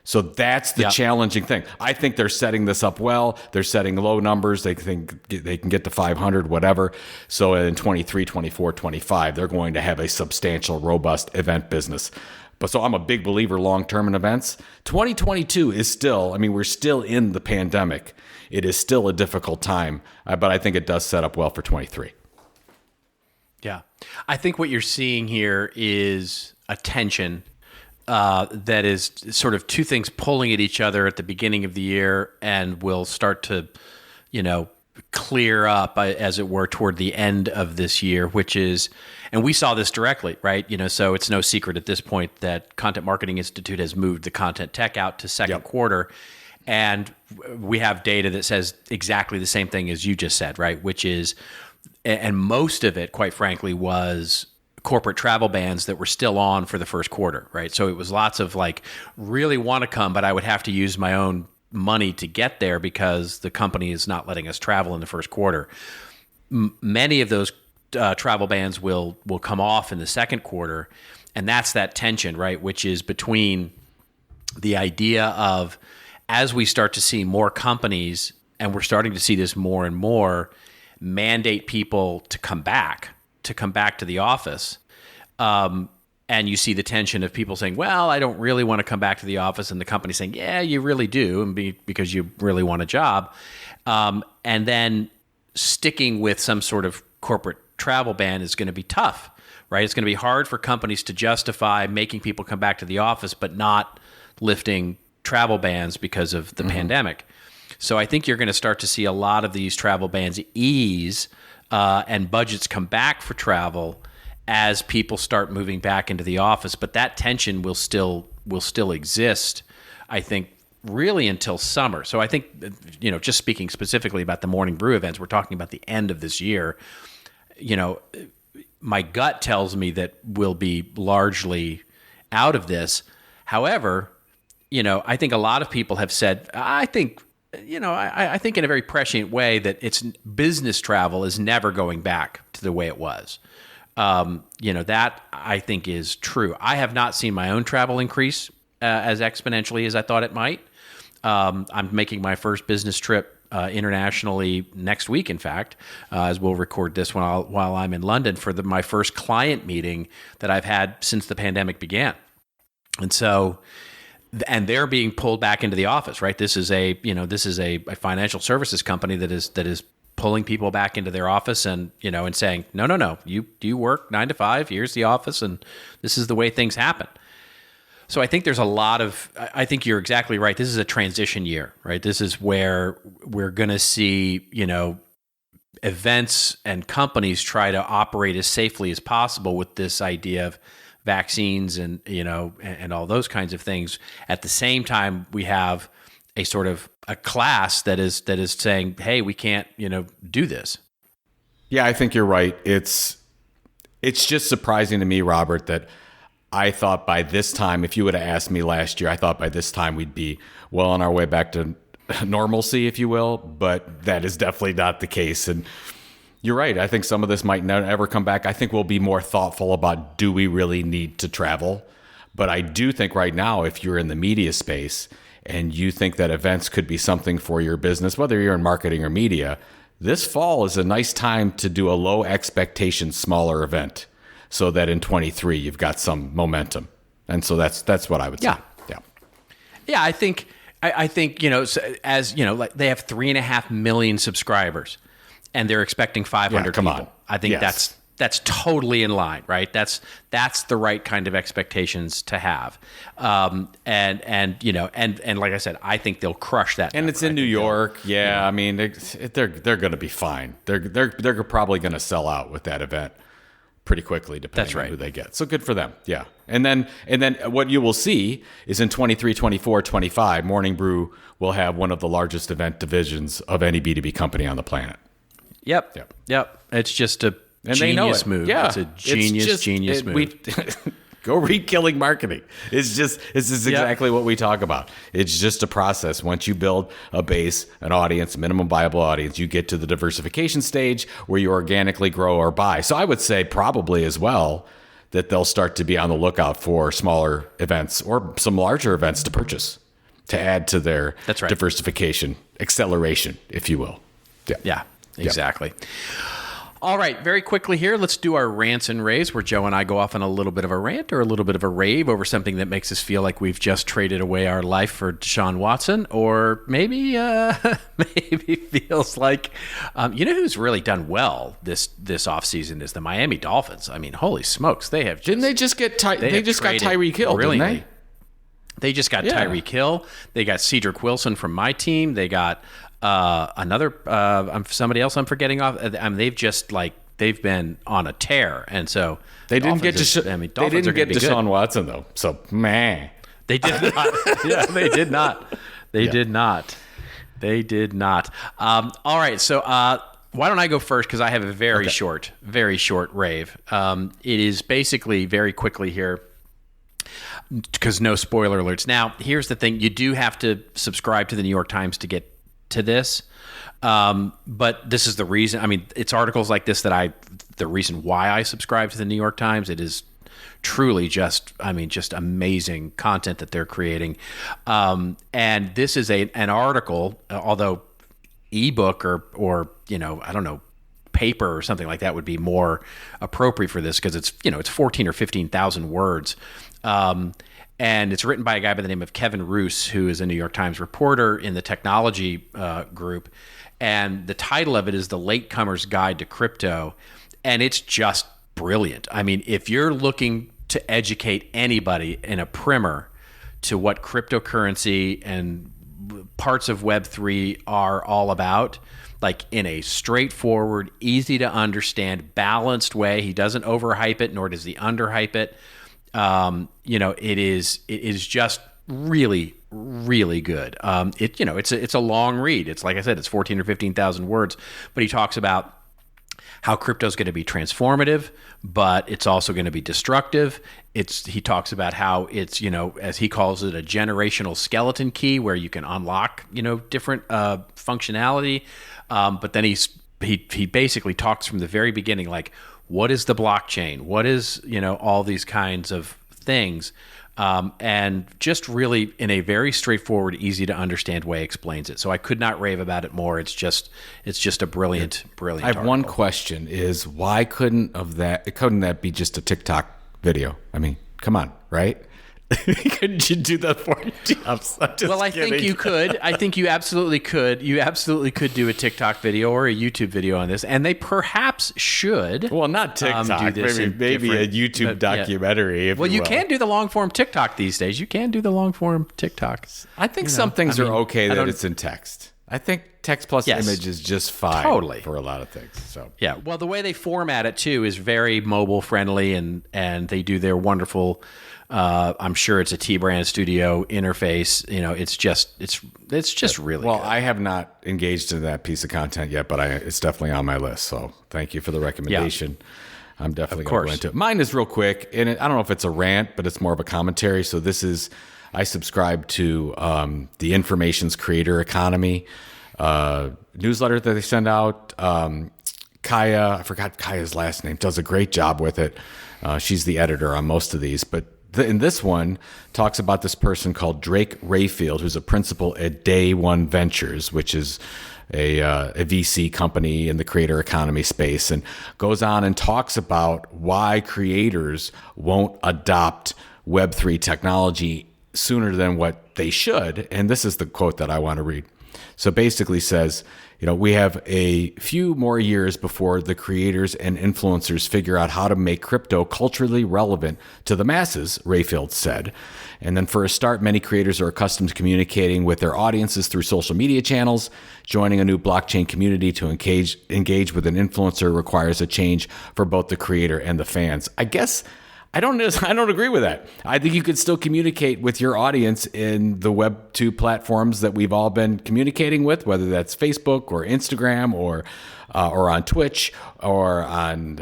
So that's the challenging thing. I think they're setting this up well. They're setting low numbers. They think they can get to 500, whatever. So in 23, 24, 25, they're going to have a substantial, robust event business. So I'm a big believer long-term in events. 2022 is still, we're still in the pandemic. It is still a difficult time, but I think it does set up well for 23. Yeah. I think what you're seeing here is a tension that is sort of two things pulling at each other at the beginning of the year and will start to, clear up, as it were, toward the end of this year, which is, and we saw this directly, right? So it's no secret at this point that Content Marketing Institute has moved the content tech out to second quarter. And we have data that says exactly the same thing as you just said, right? Which is, and most of it, quite frankly, was corporate travel bans that were still on for the first quarter, right? So it was lots of really want to come, but I would have to use my own money to get there because the company is not letting us travel in the first quarter. Many of those travel bans will come off in the second quarter, and that's that tension, right? Which is between the idea of, as we start to see more companies, and we're starting to see this more and more, mandate people to come back to the office. And you see the tension of people saying, well, I don't really want to come back to the office. And the company saying, yeah, you really do. And because you really want a job. And then sticking with some sort of corporate travel ban is going to be tough, right? It's going to be hard for companies to justify making people come back to the office, but not lifting travel bans because of the pandemic. So I think you're going to start to see a lot of these travel bans ease and budgets come back for travel as people start moving back into the office. But that tension will still exist, I think, really until summer. So I think, just speaking specifically about the Morning Brew events, we're talking about the end of this year. My gut tells me that we'll be largely out of this. However, I think a lot of people have said, I think in a very prescient way that it's business travel is never going back to the way it was. That I think is true. I have not seen my own travel increase as exponentially as I thought it might. I'm making my first business trip internationally next week, in fact, as we'll record this while I'm in London for my first client meeting that I've had since the pandemic began. And so, and they're being pulled back into the office, right? This is a financial services company that is pulling people back into their office and saying, no, you work 9 to 5, here's the office, and this is the way things happen. So I think there's I think you're exactly right. This is a transition year, right? This is where we're going to see, events and companies try to operate as safely as possible with this idea of vaccines and, and all those kinds of things. At the same time, we have a sort of a class that is saying, hey, we can't, do this. Yeah, I think you're right. It's just surprising to me, Robert, that I thought by this time, if you would have asked me last year, I thought by this time we'd be well on our way back to normalcy, if you will, but that is definitely not the case. And you're right. I think some of this might not ever come back. I think we'll be more thoughtful about, do we really need to travel? But I do think right now, if you're in the media space and you think that events could be something for your business, whether you're in marketing or media, this fall is a nice time to do a low expectation, smaller event, so that in 23 you've got some momentum. And so that's what I would say. Yeah. I think as like they have 3.5 million subscribers and they're expecting 500 come people. on. I think that's totally in line, right? That's the right kind of expectations to have. And like I said, I think they'll crush that. And number. it's in New York. Yeah. I mean, they're going to be fine. They're probably going to sell out with that event pretty quickly, depending on who they get. So good for them. Yeah. And then what you will see is in 23, 24, 25, Morning Brew will have one of the largest event divisions of any B2B company on the planet. Yep. It's just a genius move. Yeah. It's a genius move. Go read Killing Marketing. This is exactly what we talk about. It's just a process. Once you build a base, an audience, minimum viable audience, you get to the diversification stage where you organically grow or buy. So I would say probably as well that they'll start to be on the lookout for smaller events or some larger events to purchase to add to their diversification acceleration, if you will. Yeah, exactly. All right, very quickly here, let's do our rants and raves, where Joe and I go off on a little bit of a rant or a little bit of a rave over something that makes us feel like we've just traded away our life for Deshaun Watson, or maybe feels like, who's really done well this offseason is the Miami Dolphins. I mean, holy smokes, they have. Didn't they just get got Tyreek Hill? Didn't they? They just got Tyreek Hill. They got Cedric Wilson from my team. They got. Somebody else I'm forgetting off. They've been on a tear, and so they didn't get Deshaun Watson though. So man, they did not. Yeah, they did not. They did not. All right, so why don't I go first because I have a very short rave. It is basically very quickly here. Because no spoiler alerts. Now, here's the thing: you do have to subscribe to the New York Times to get to this, but this is the reason. I mean, it's articles like this the reason why I subscribe to the New York Times. It is truly just amazing content that they're creating, and this is an article, although ebook or I don't know, paper or something like that would be more appropriate for this because it's 14 or 15,000 words. And it's written by a guy by the name of Kevin Roos, who is a New York Times reporter in the technology group. And the title of it is The Latecomer's Guide to Crypto. And it's just brilliant. I mean, if you're looking to educate anybody in a primer to what cryptocurrency and parts of Web3 are all about, like in a straightforward, easy to understand, balanced way, he doesn't overhype it, nor does he underhype it. It is just really, really good. It's a long read. It's like I said, it's 14 or 15,000 words, but he talks about how crypto is going to be transformative, but it's also going to be destructive. He talks about how it's, as he calls it, a generational skeleton key where you can unlock, different functionality. But then he basically talks from the very beginning, like, what is the blockchain? What is, all these kinds of things? and just really in a very straightforward, easy to understand way explains it. So I could not rave about it more. It's just a brilliant I have article. one question: is why couldn't that be just a TikTok video? I mean, come on, right? Couldn't you do that for you? Well, I think you could. I think you absolutely could. You absolutely could do a TikTok video or a YouTube video on this, and they perhaps should. Well, not TikTok. Do this maybe a YouTube documentary. Yeah. Well, you can do the long form TikTok these days. You can do the long form TikTok. I think some things are okay that it's in text. I think text plus image is just fine for a lot of things. So yeah. Well, the way they format it too is very mobile friendly, and they do their wonderful. I'm sure it's a T-Brand Studio interface. It's just really well. Good. I have not engaged in that piece of content yet, but it's definitely on my list. So thank you for the recommendation. Yeah. I'm definitely going to go into it. Mine is real quick, and I don't know if it's a rant, but it's more of a commentary. So I subscribe to the Information's Creator Economy newsletter that they send out. Kaya, I forgot Kaya's last name, does a great job with it. She's the editor on most of these, but in this one talks about this person called Drake Rayfield, who's a principal at Day One Ventures, which is a VC company in the creator economy space, and goes on and talks about why creators won't adopt Web3 technology sooner than what they should. And this is the quote that I want to read. So basically says, we have a few more years before the creators and influencers figure out how to make crypto culturally relevant to the masses, Rayfield said. And then for a start, many creators are accustomed to communicating with their audiences through social media channels. Joining a new blockchain community to engage with an influencer requires a change for both the creator and the fans. I guess I don't agree with that. I think you could still communicate with your audience in the Web 2 platforms that we've all been communicating with, whether that's Facebook or Instagram or on Twitch or on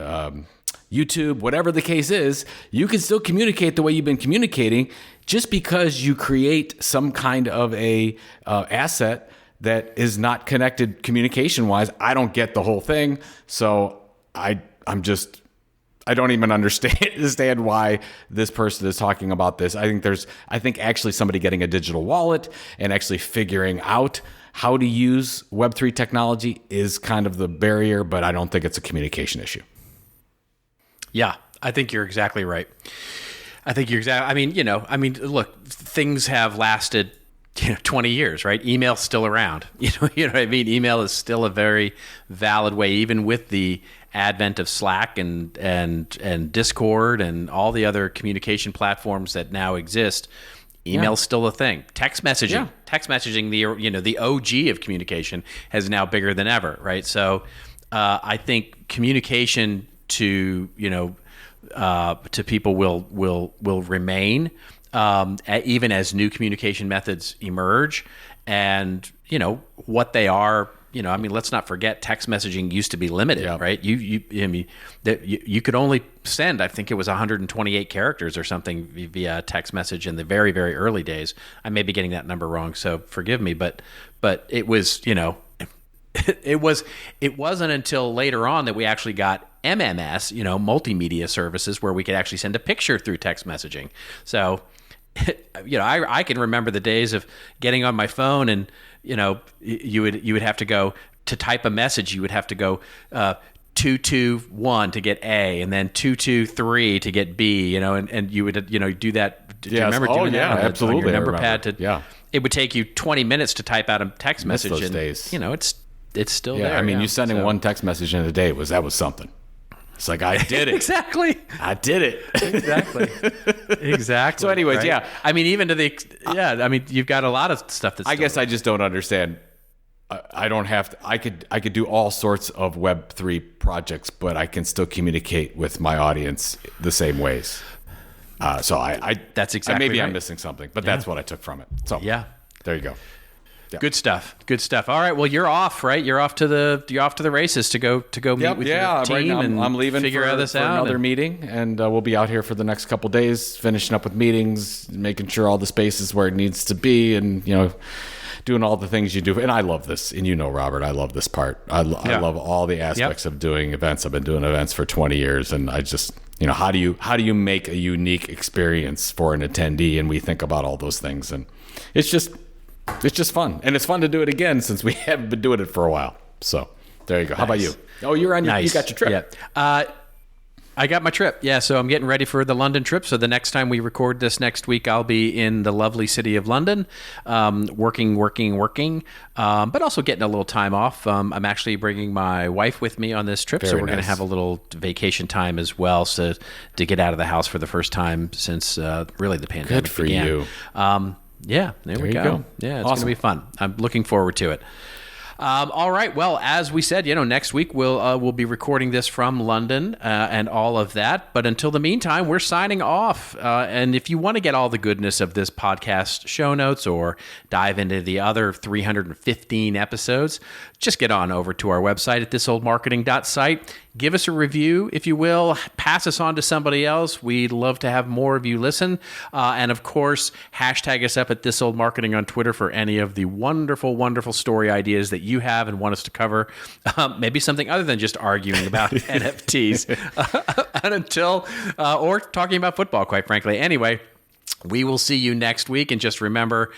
YouTube, whatever the case is. You can still communicate the way you've been communicating. Just because you create some kind of a asset that is not connected communication-wise, I don't get the whole thing. So I don't even understand why this person is talking about this. I think actually somebody getting a digital wallet and actually figuring out how to use Web3 technology is kind of the barrier, but I don't think it's a communication issue. Yeah, I think you're exactly right. Look, things have lasted 20 years, right? Email's still around. You know what I mean? Email is still a very valid way, even with the advent of Slack and Discord and all the other communication platforms that now exist. Email's still a thing. Text messaging, the OG of communication, is now bigger than ever, right? So I think communication to people will remain. Even as new communication methods emerge, and what they are, let's not forget text messaging used to be limited, right? You could only send, I think it was 128 characters or something via text message in the very, very early days. I may be getting that number wrong, so forgive me, but it was, it wasn't until later on that we actually got MMS, multimedia services, where we could actually send a picture through text messaging. So, I can remember the days of getting on my phone and, you would have to go to type a message. You would have to go 221 to get A, and then 223 to get B. And you would do that. Do you remember doing that? Absolutely. On your number pad. It would take you 20 minutes to type out a text message. Those days. It's still there. I mean, you sending one text message in a day was something. It's like, I did it. Exactly. I did it. Exactly. So anyways, right? I mean, even to you've got a lot of stuff that's I guess I just don't understand. I don't have to, I could do all sorts of Web3 projects, but I can still communicate with my audience the same ways. So that's exactly maybe right. I'm missing something, but that's what I took from it. So there you go. Yeah. Good stuff. All right. Well, you're off, right? You're off to the races to go meet with your team. Right now and I'm leaving figure for this out. Another meeting, and we'll be out here for the next couple of days, finishing up with meetings, making sure all the space is where it needs to be, and doing all the things you do. And I love this. And Robert, I love this part. I love all the aspects of doing events. I've been doing events for 20 years, and I just, how do you make a unique experience for an attendee? And we think about all those things, and it's just fun. And it's fun to do it again since we haven't been doing it for a while. So there you go. How about you? Oh, you're on you got your trip. Yeah. I got my trip. Yeah, so I'm getting ready for the London trip. So the next time we record this next week, I'll be in the lovely city of London, working, but also getting a little time off. I'm actually bringing my wife with me on this trip, so we're going to have a little vacation time as well, so to get out of the house for the first time since really the pandemic Good for began. You. Yeah, there we go. Yeah, it's going to be fun. I'm looking forward to it. All right. Well, as we said, next week we'll be recording this from London and all of that. But until the meantime, we're signing off. And if you want to get all the goodness of this podcast show notes or dive into the other 315 episodes, just get on over to our website at thisoldmarketing.site. Give us a review, if you will. Pass us on to somebody else. We'd love to have more of you listen. And of course, hashtag us up at thisoldmarketing on Twitter for any of the wonderful, wonderful story ideas that you have and want us to cover. Maybe something other than just arguing about NFTs. Or talking about football, quite frankly. Anyway, we will see you next week. And just remember,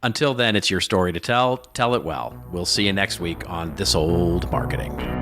until then, it's your story to tell. Tell it well. We'll see you next week on This Old Marketing.